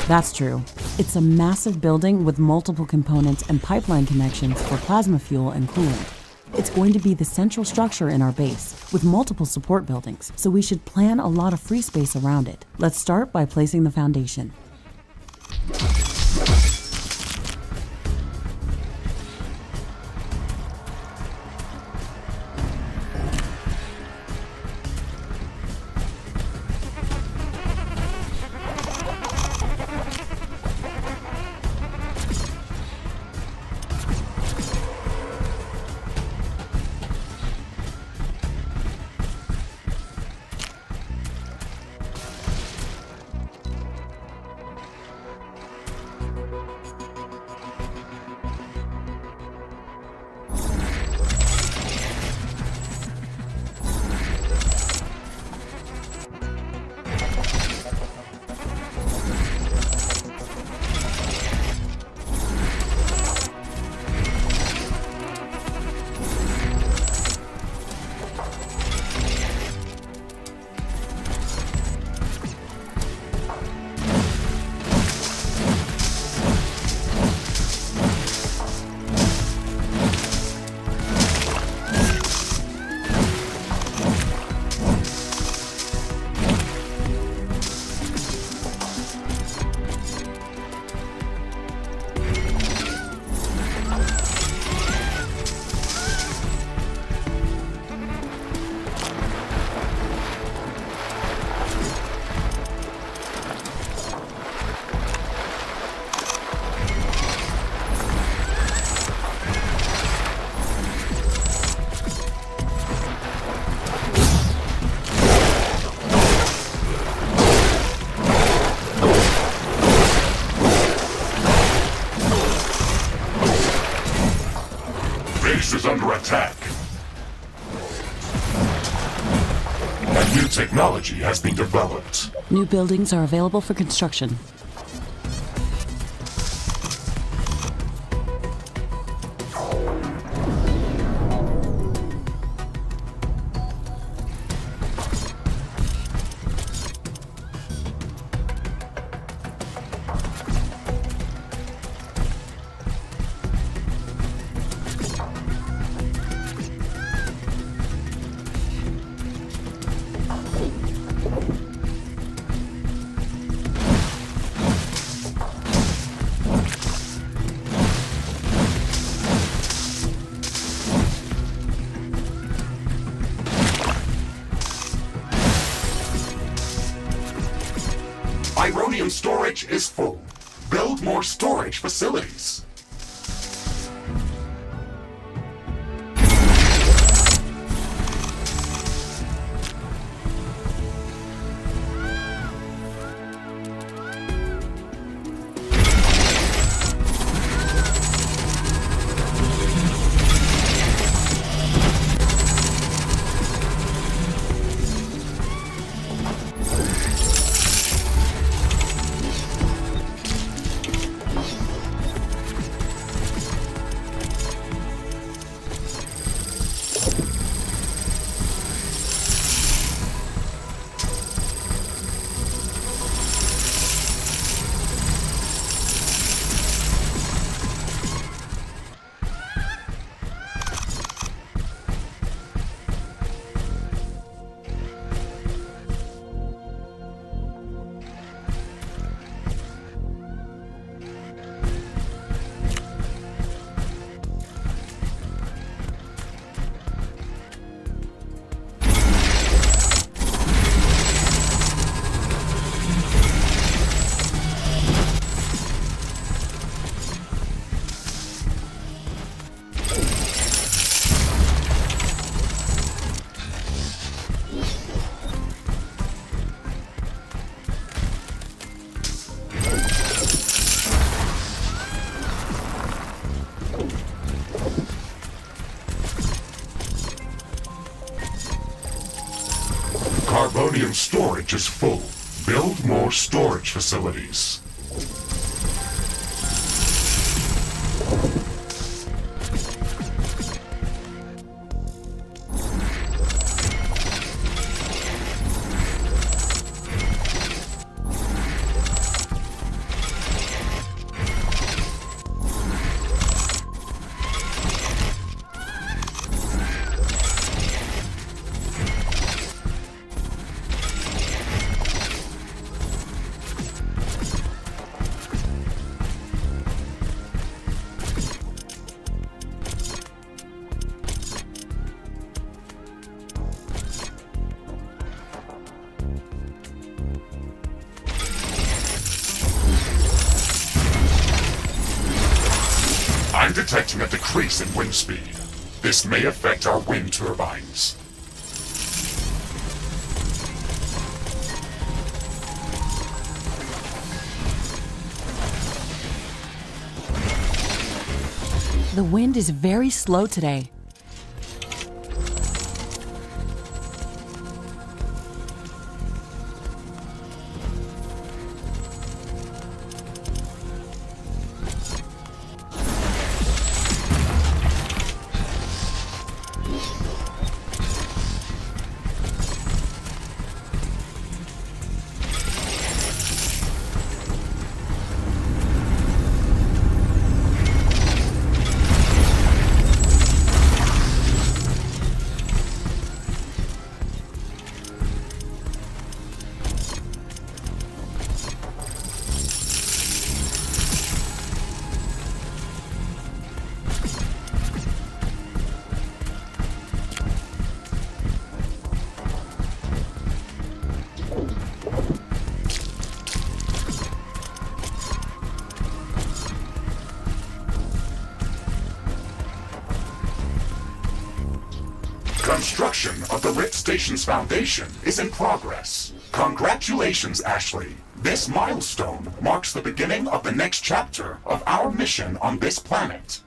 That's true. It's a massive building with multiple components and pipeline connections for plasma fuel and coolant. It's going to be the central structure in our base, with multiple support buildings, so we should plan a lot of free space around it. Let's start by placing the foundation. Base is under attack. A new technology has been developed. New buildings are available for construction. Ironium storage is full. Build more storage facilities. storage is full. Build more storage facilities. I'm detecting a decrease in wind speed. This may affect our wind turbines. The wind is very slow today. Construction of the Rift Station's foundation is in progress. Congratulations, Ashley. This milestone marks the beginning of the next chapter of our mission on this planet.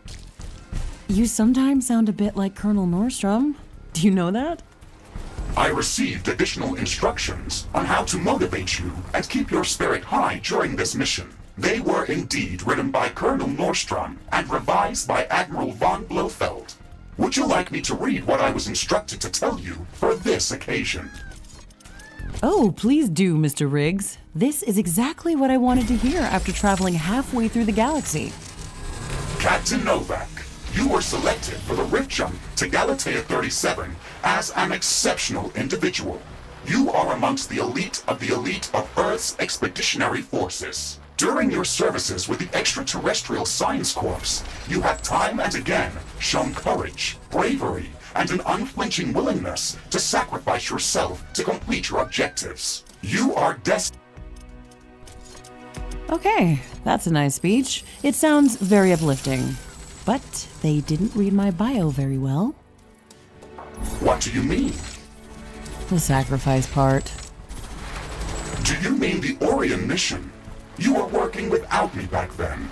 You sometimes sound a bit like Colonel Nordstrom. Do you know that? I received additional instructions on how to motivate you and keep your spirit high during this mission. They were indeed written by Colonel Nordstrom and revised by Admiral von Blofeld. Would you like me to read what I was instructed to tell you for this occasion? Oh, please do, Mr. Riggs. This is exactly what I wanted to hear after traveling halfway through the galaxy. Captain Novak, you were selected for the Rift Jump to Galatea 37 as an exceptional individual. You are amongst the elite of Earth's expeditionary forces. During your services with the Extraterrestrial Science Corps, you have time and again shown courage, bravery, and an unflinching willingness to sacrifice yourself to complete your objectives. You are destined. Okay, that's a nice speech. It sounds very uplifting. But they didn't read my bio very well. What do you mean? The sacrifice part. Do you mean the Orion mission? You were working without me back then.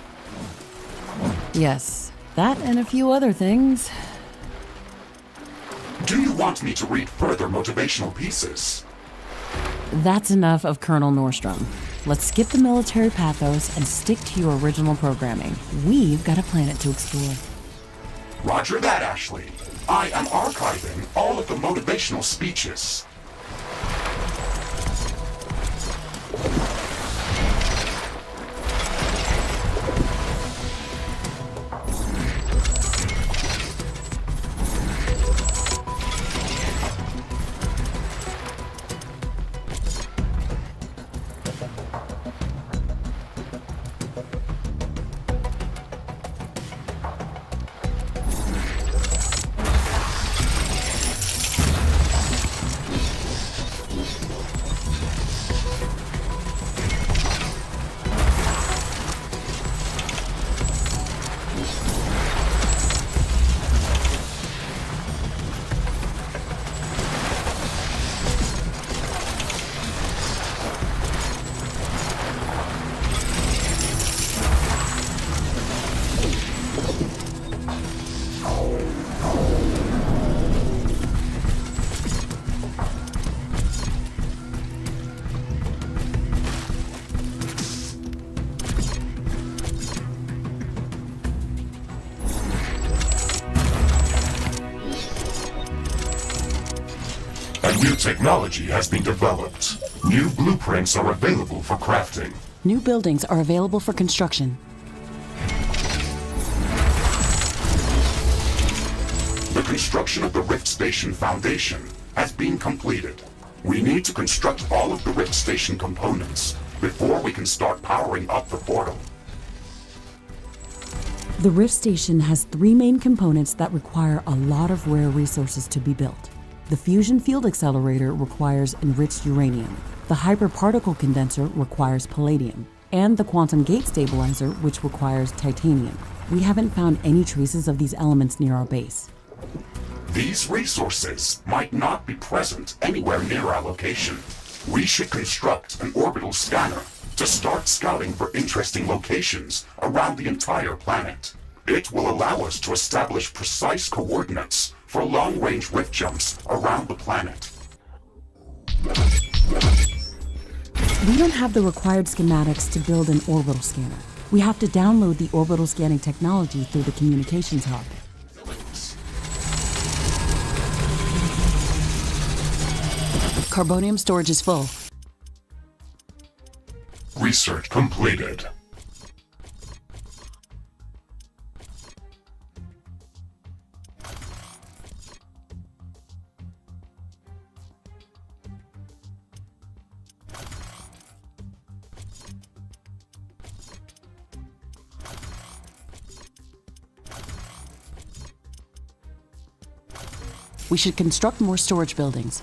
Yes, that and a few other things. Do you want me to read further motivational pieces? That's enough of Colonel Nordstrom. Let's skip the military pathos and stick to your original programming. We've got a planet to explore. Roger that, Ashley. I am archiving all of the motivational speeches. New technology has been developed. New blueprints are available for crafting. New buildings are available for construction. The construction of the Rift Station Foundation has been completed. We need to construct all of the Rift Station components before we can start powering up the portal. The Rift Station has 3 main components that require a lot of rare resources to be built. The Fusion Field Accelerator requires enriched uranium. The Hyperparticle Condenser requires palladium. And the Quantum Gate Stabilizer, which requires titanium. We haven't found any traces of these elements near our base. These resources might not be present anywhere near our location. We should construct an orbital scanner to start scouting for interesting locations around the entire planet. It will allow us to establish precise coordinates for long-range rift jumps around the planet. We don't have the required schematics to build an orbital scanner. We have to download the orbital scanning technology through the communications hub. Carbonium storage is full. Research completed. We should construct more storage buildings.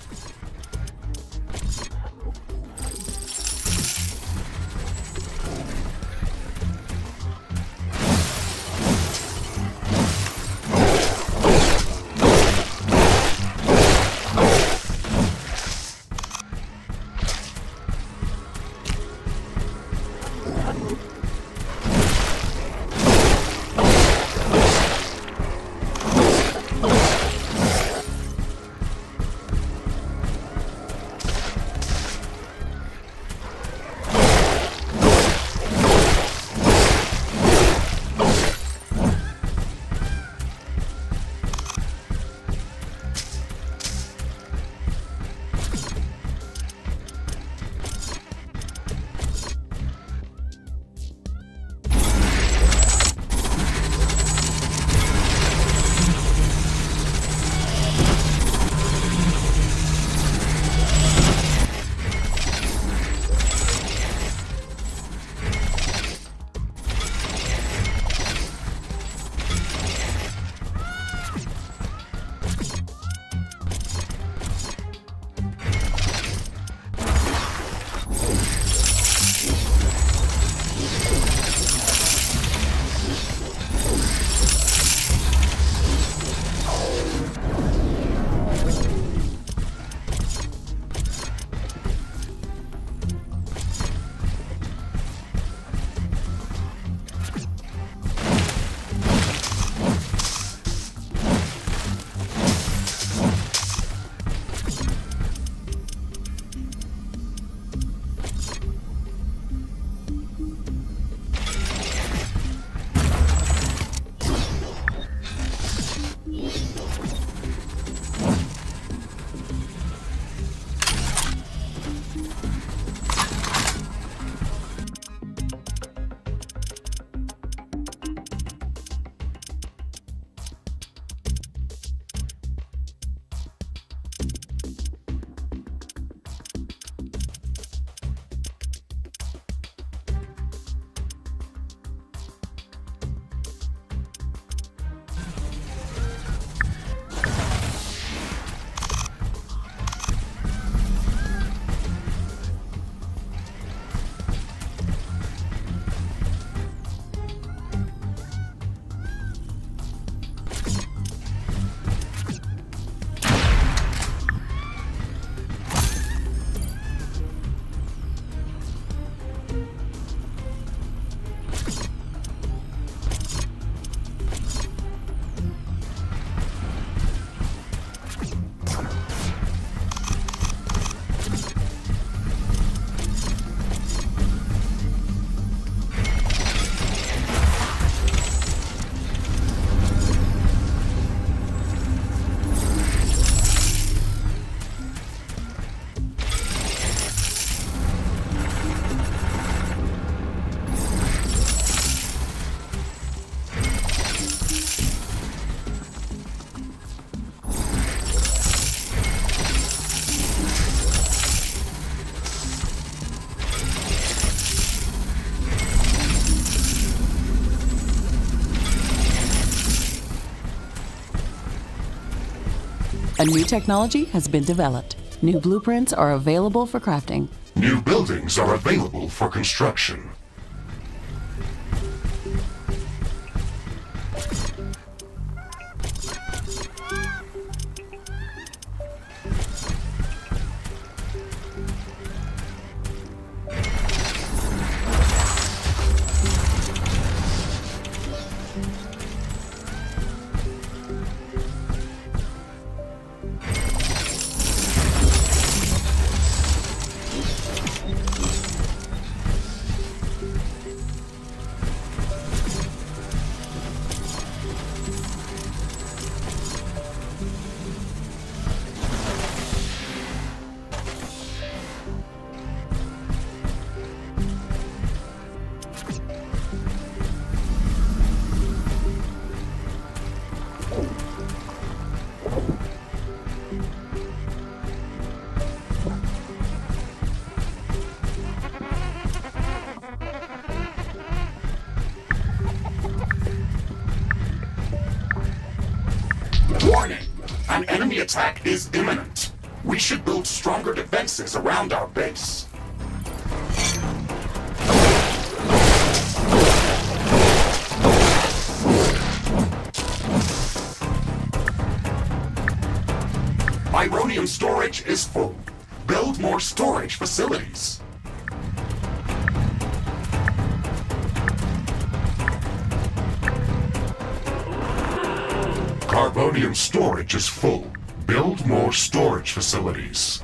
A new technology has been developed. New blueprints are available for crafting. New buildings are available for construction. Warning! An enemy attack is imminent. We should build stronger defenses around our base. Ironium storage is full. Build more storage facilities. Carbonium storage is full. Build more storage facilities.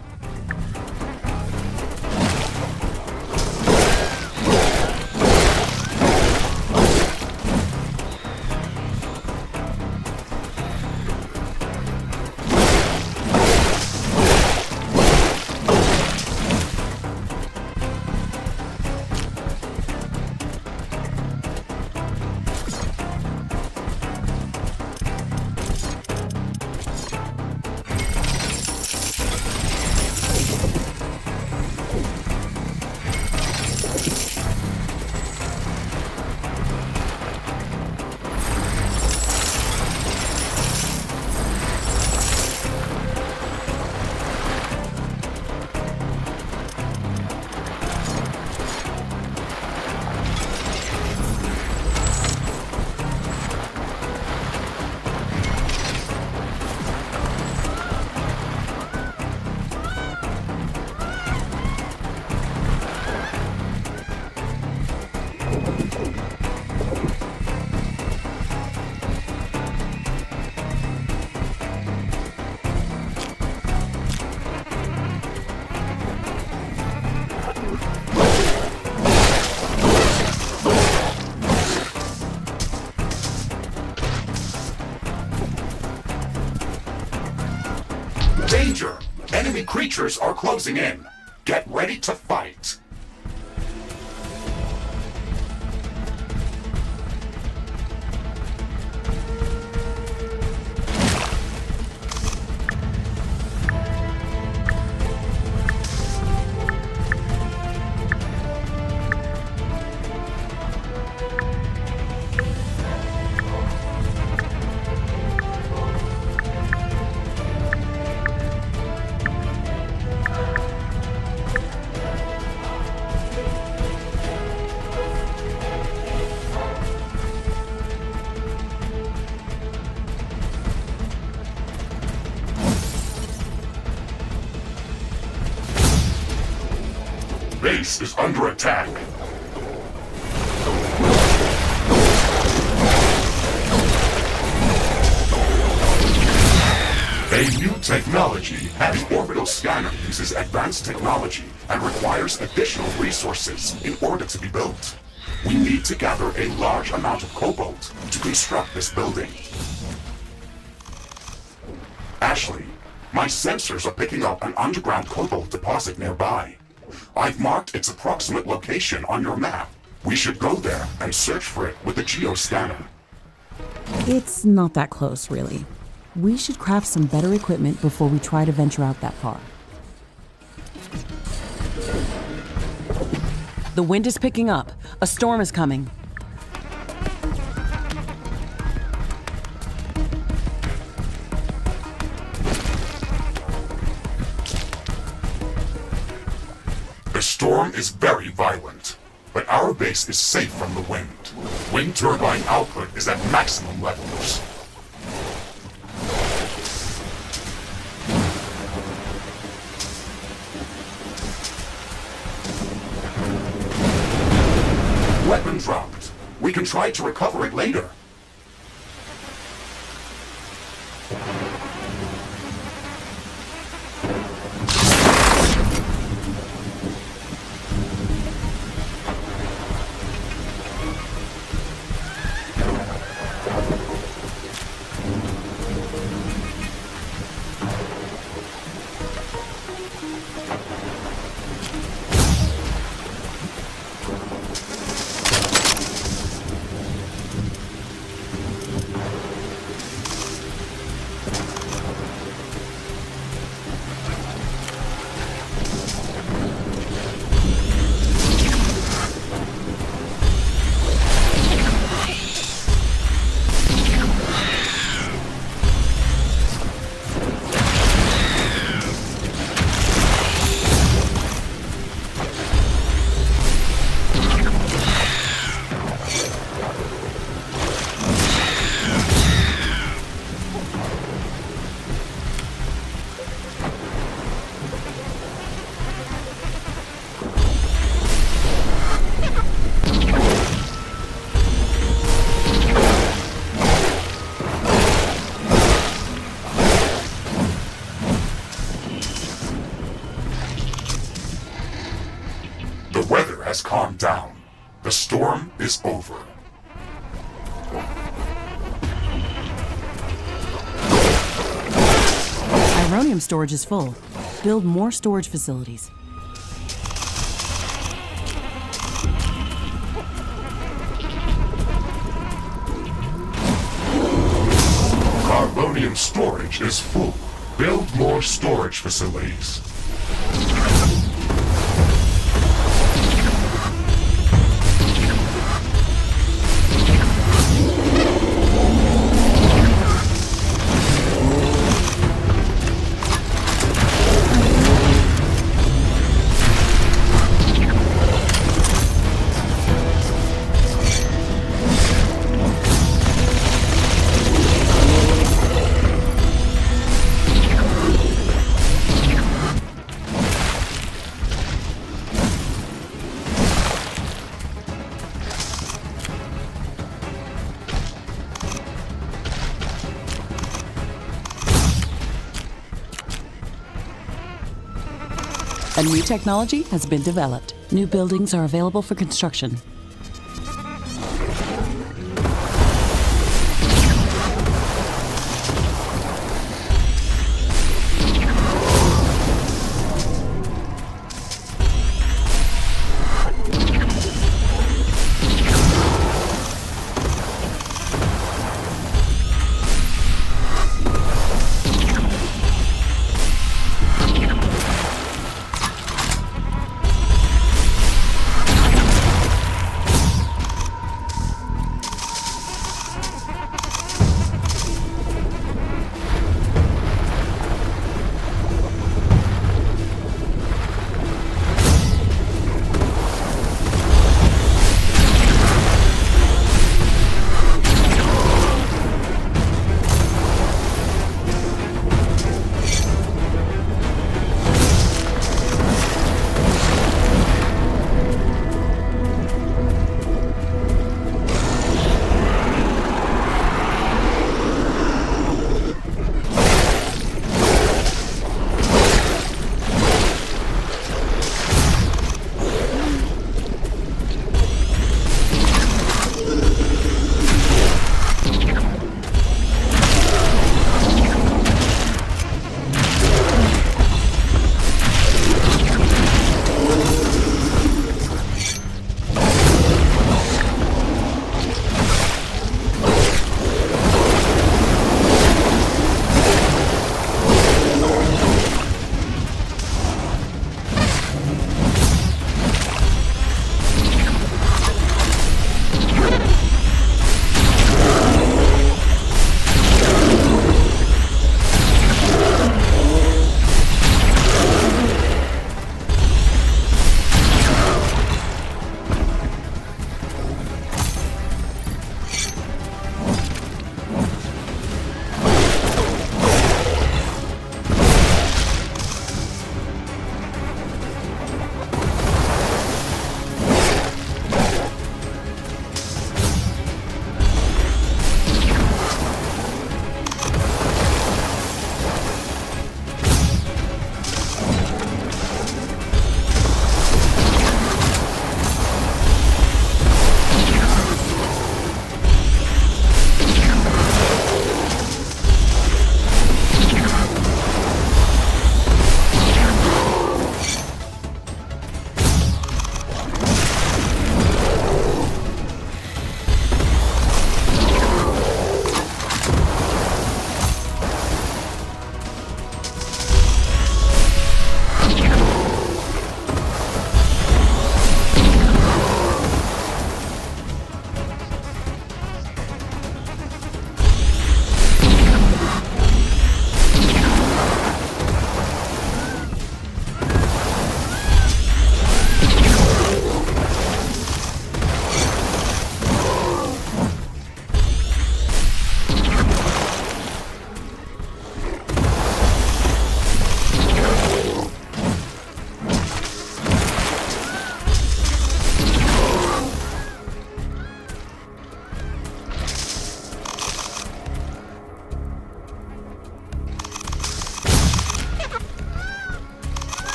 Danger! Enemy creatures are closing in. Get ready to fight. Base is under attack. A new technology, the orbital scanner, uses advanced technology and requires additional resources in order to be built. We need to gather a large amount of cobalt to construct this building. Ashley, my sensors are picking up an underground cobalt deposit nearby. I've marked its approximate location on your map. We should go there and search for it with the geoscanner. It's not that close, really. We should craft some better equipment before we try to venture out that far. The wind is picking up. A storm is coming. storm is very violent, but our base is safe from the wind. Wind turbine output is at maximum levels. Weapon dropped. We can try to recover it later. The weather has calmed down. The storm is over. Ironium storage is full. Build more storage facilities. Carbonium storage is full. Build more storage facilities. A new technology has been developed. New buildings are available for construction.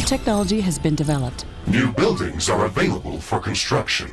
technology has been developed. New buildings are available for construction.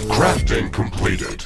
Crafting completed.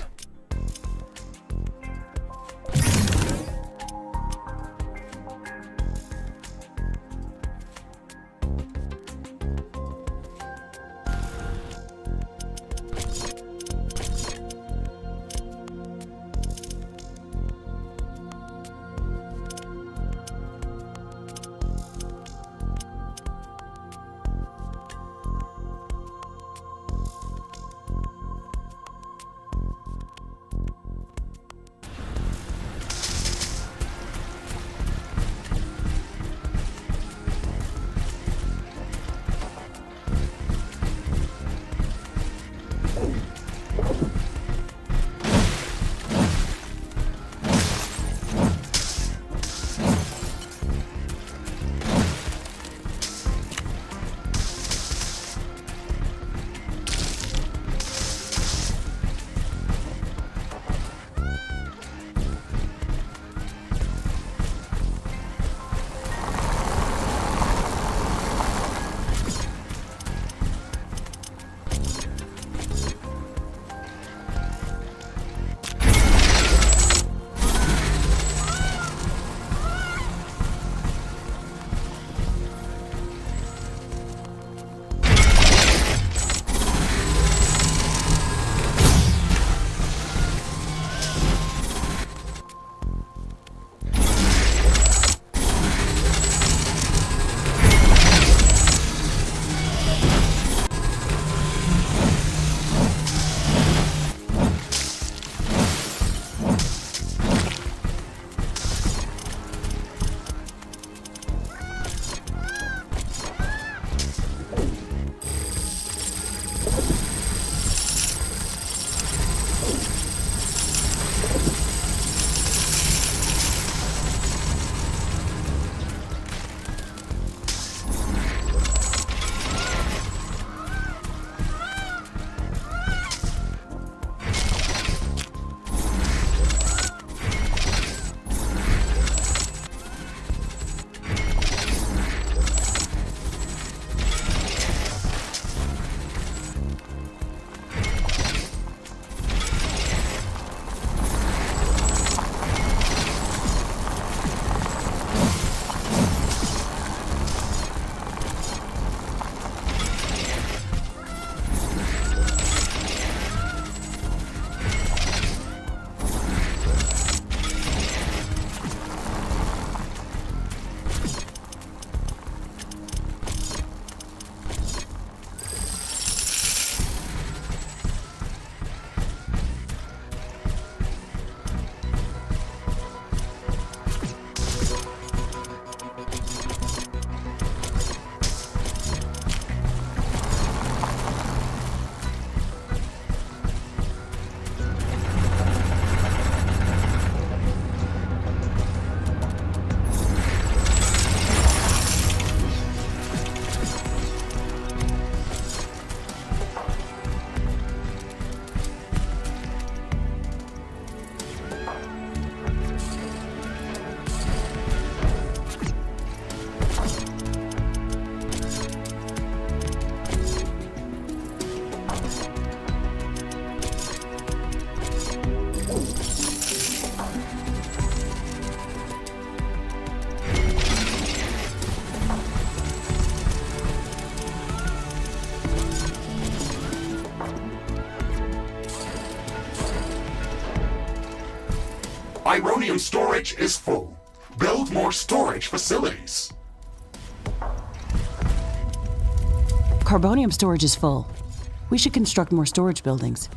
Ironium storage is full. Build more storage facilities. carbonium storage is full. We should construct more storage buildings.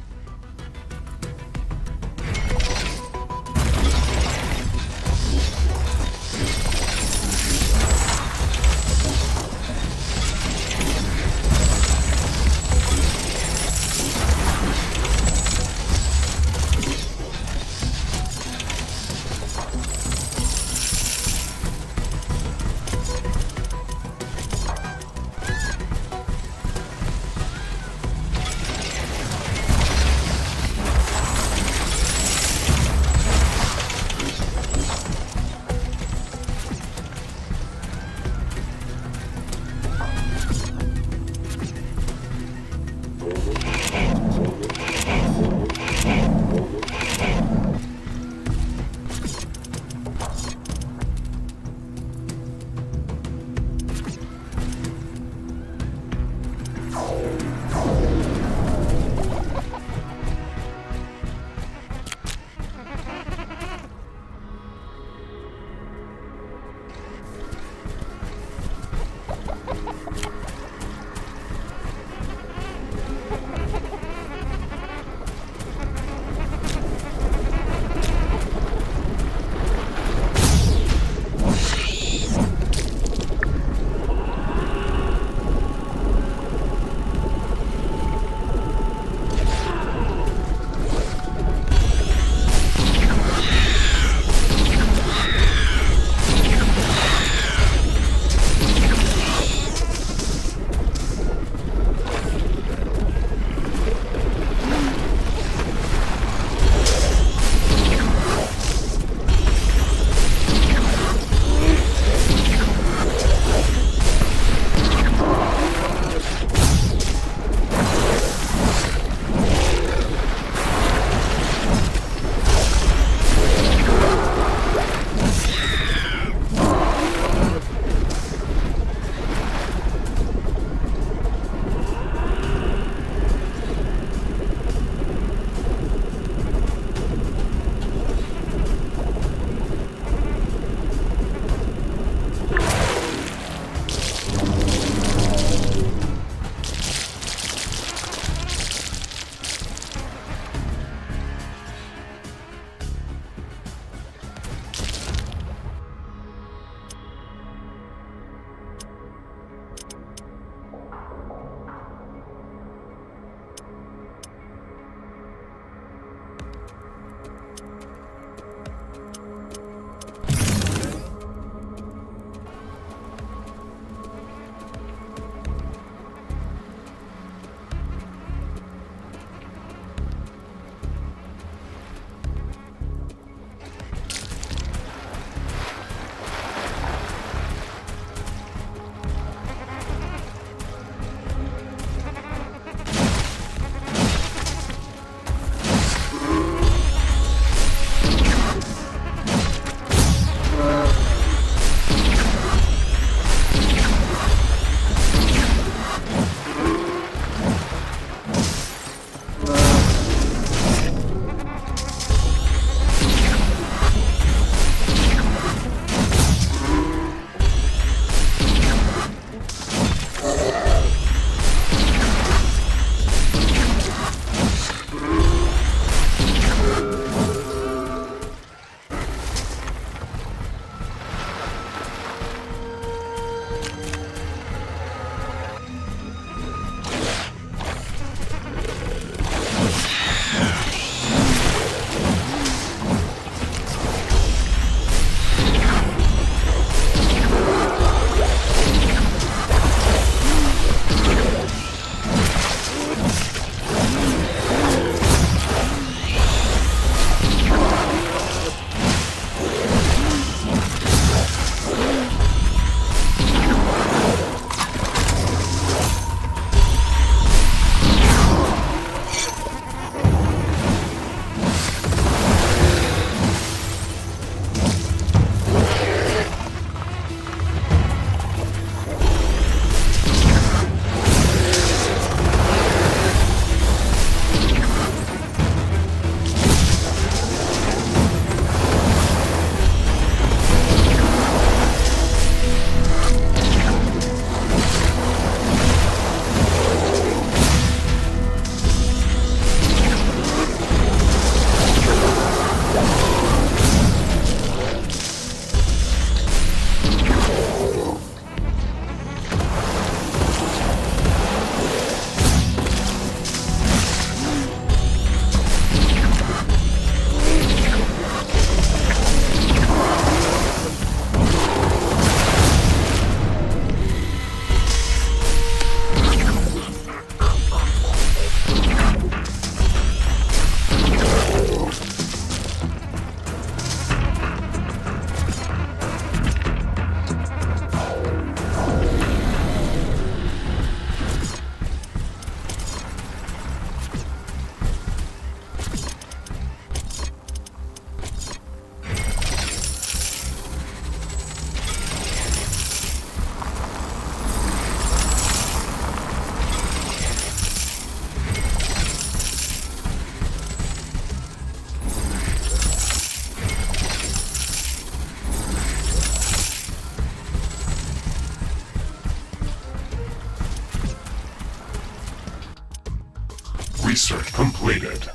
Research completed.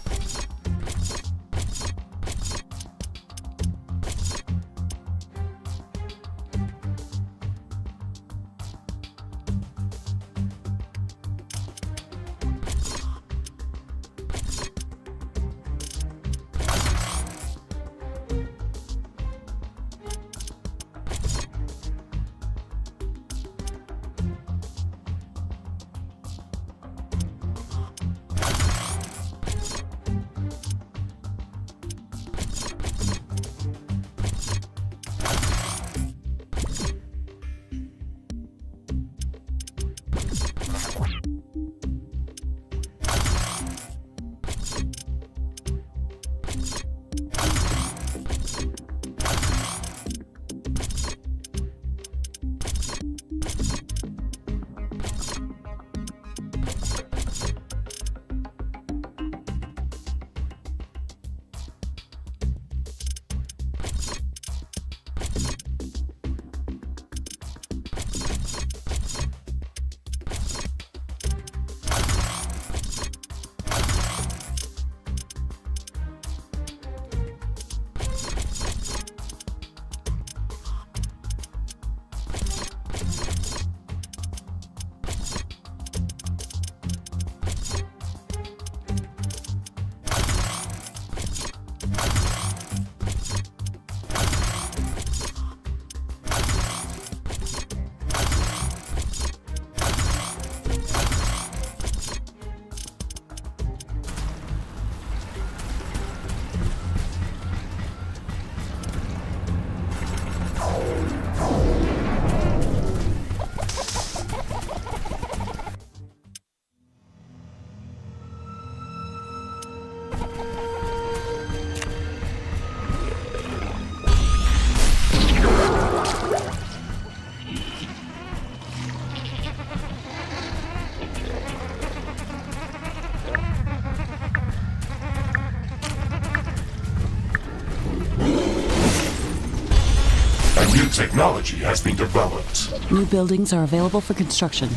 New technology has been developed. New buildings are available for construction.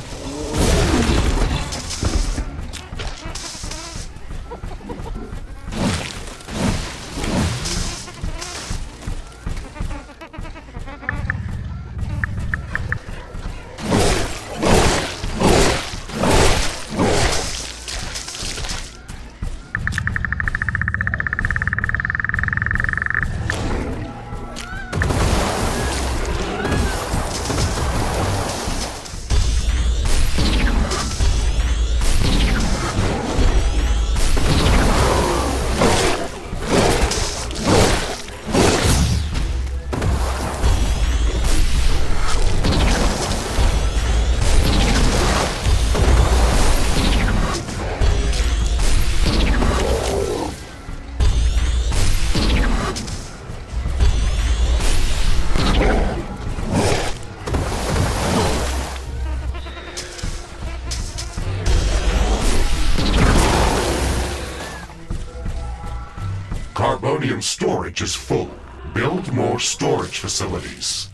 Carbonium storage is full. Build more storage facilities.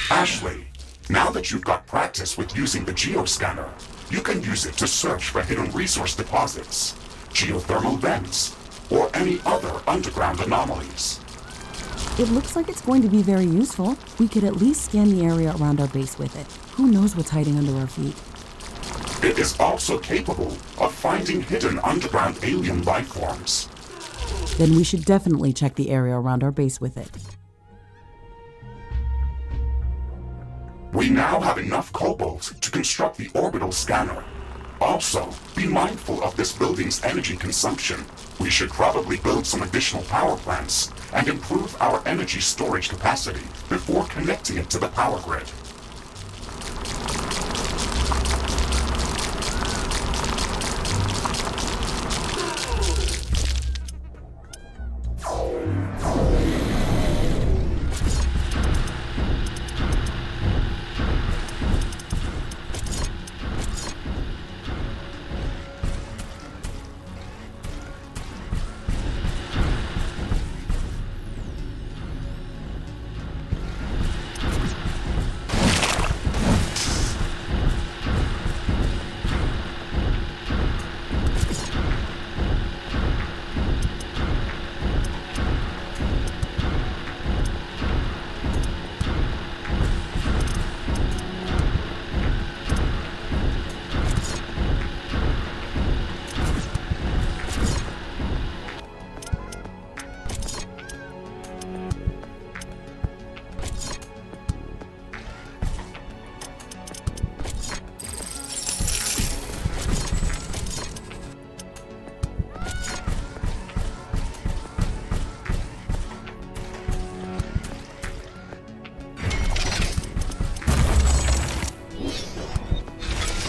Ashley, now that you've got practice with using the geoscanner, you can use it to search for hidden resource deposits, geothermal vents, or any other underground anomalies. It looks like it's going to be very useful. We could at least scan the area around our base with it. Who knows what's hiding under our feet? It is also capable of finding hidden underground alien life forms. Then we should definitely check the area around our base with it. We now have enough cobalt to construct the orbital scanner. Also, be mindful of this building's energy consumption. We should probably build some additional power plants and improve our energy storage capacity before connecting it to the power grid.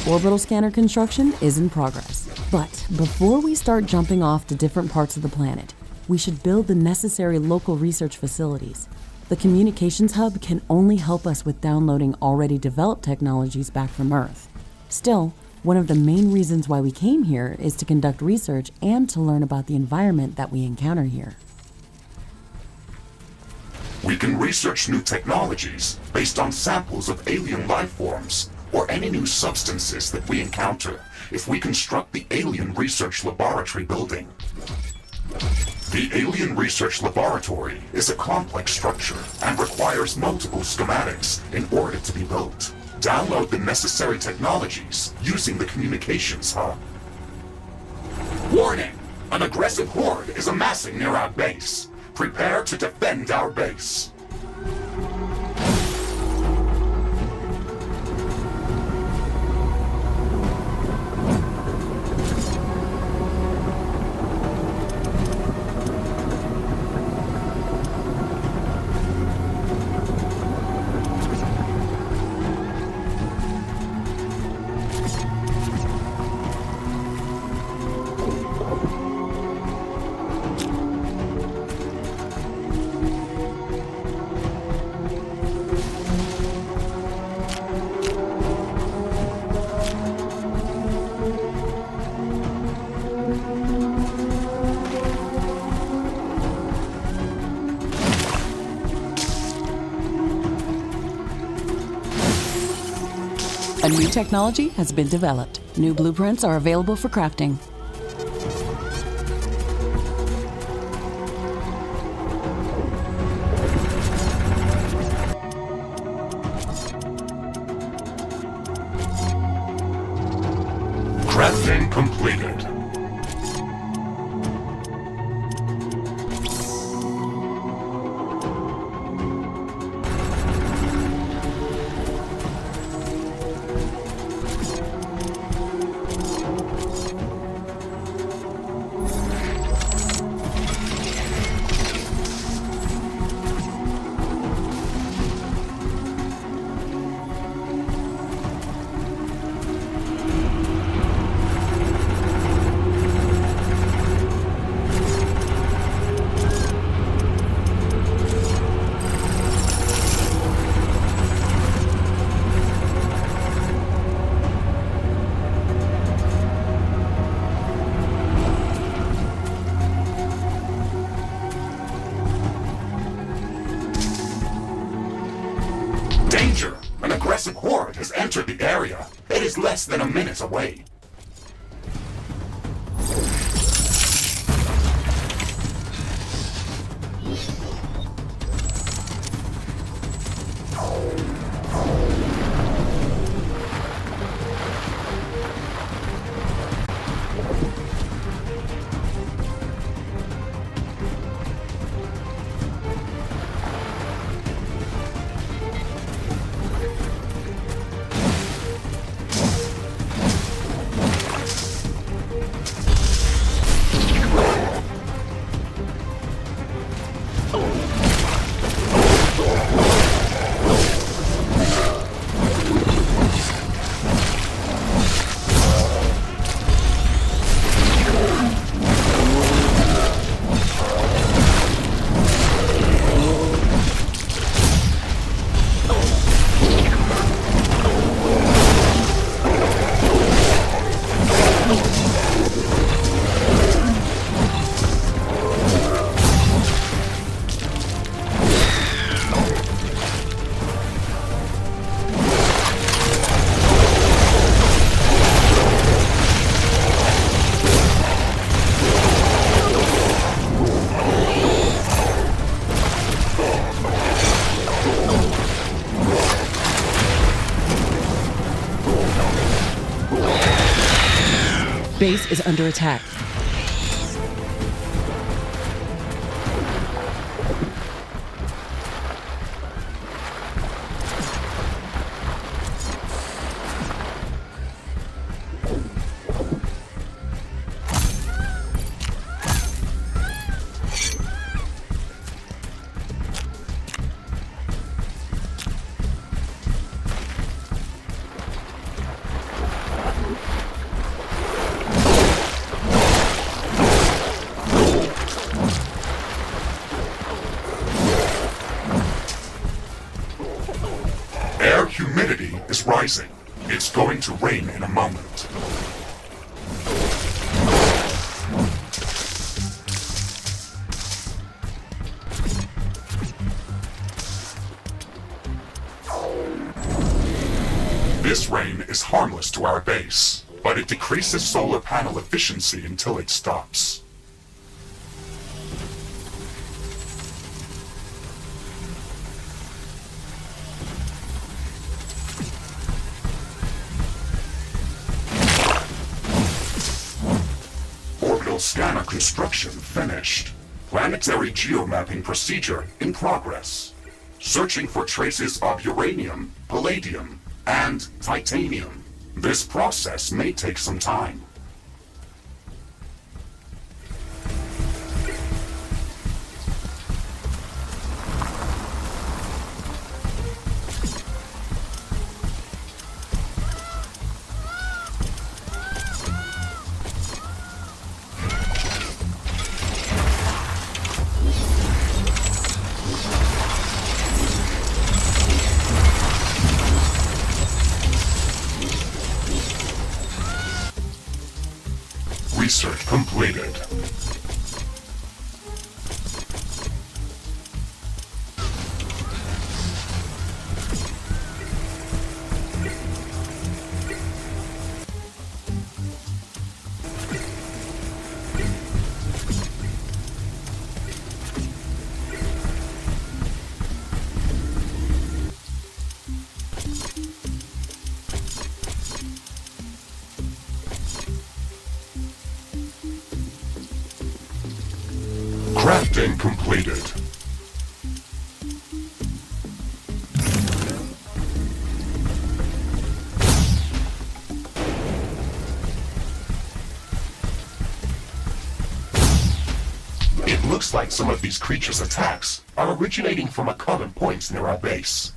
Orbital scanner construction is in progress. But before we start jumping off to different parts of the planet, we should build the necessary local research facilities. The communications hub can only help us with downloading already developed technologies back from Earth. Still, one of the main reasons why we came here is to conduct research and to learn about the environment that we encounter here. We can research new technologies based on samples of alien life forms or any new substances that we encounter if we construct the Alien Research Laboratory building. The Alien Research Laboratory is a complex structure and requires multiple schematics in order to be built. Download the necessary technologies using the communications hub. Warning! An aggressive horde is amassing near our base. Prepare to defend our base. A new technology has been developed. New blueprints are available for crafting. Crafting completed. Danger! An aggressive horde has entered the area. It is less than a minute away. Base is under attack. rising. It's going to rain in a moment. This rain is harmless to our base, but it decreases solar panel efficiency until it stops. Orbital scanner construction finished. Planetary geomapping procedure in progress. Searching for traces of uranium, palladium, and titanium. This process may take some time. Research completed. Crafting completed. It looks like some of these creatures' attacks are originating from a common point near our base.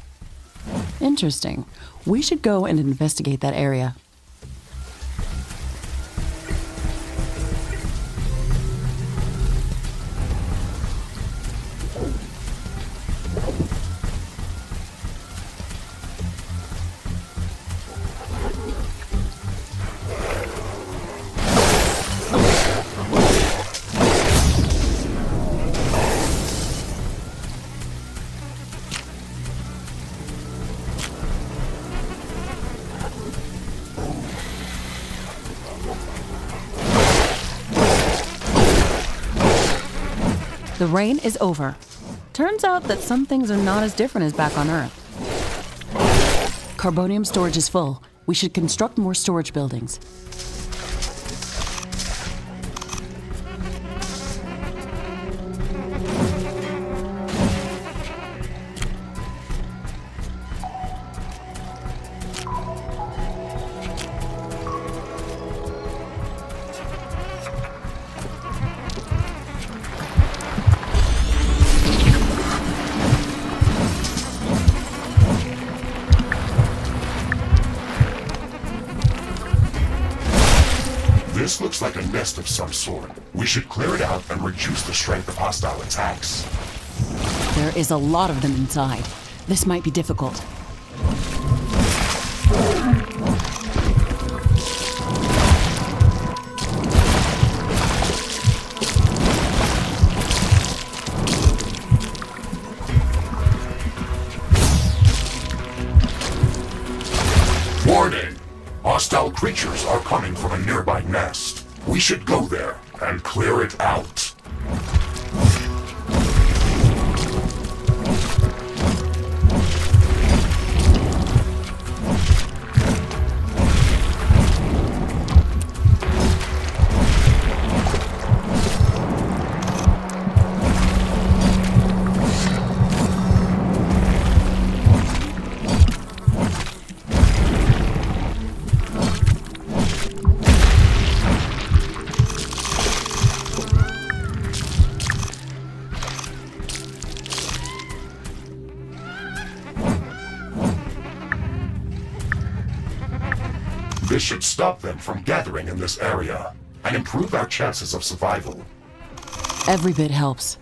Interesting. We should go and investigate that area. The rain is over. Turns out that some things are not as different as back on Earth. Carbonium storage is full. We should construct more storage buildings. This looks like a nest of some sort. We should clear it out and reduce the strength of hostile attacks. There is a lot of them inside. This might be difficult. Warning! Hostile creatures are coming from a nearby nest. We should go there and clear it out. This should stop them from gathering in this area and improve our chances of survival. Every bit helps.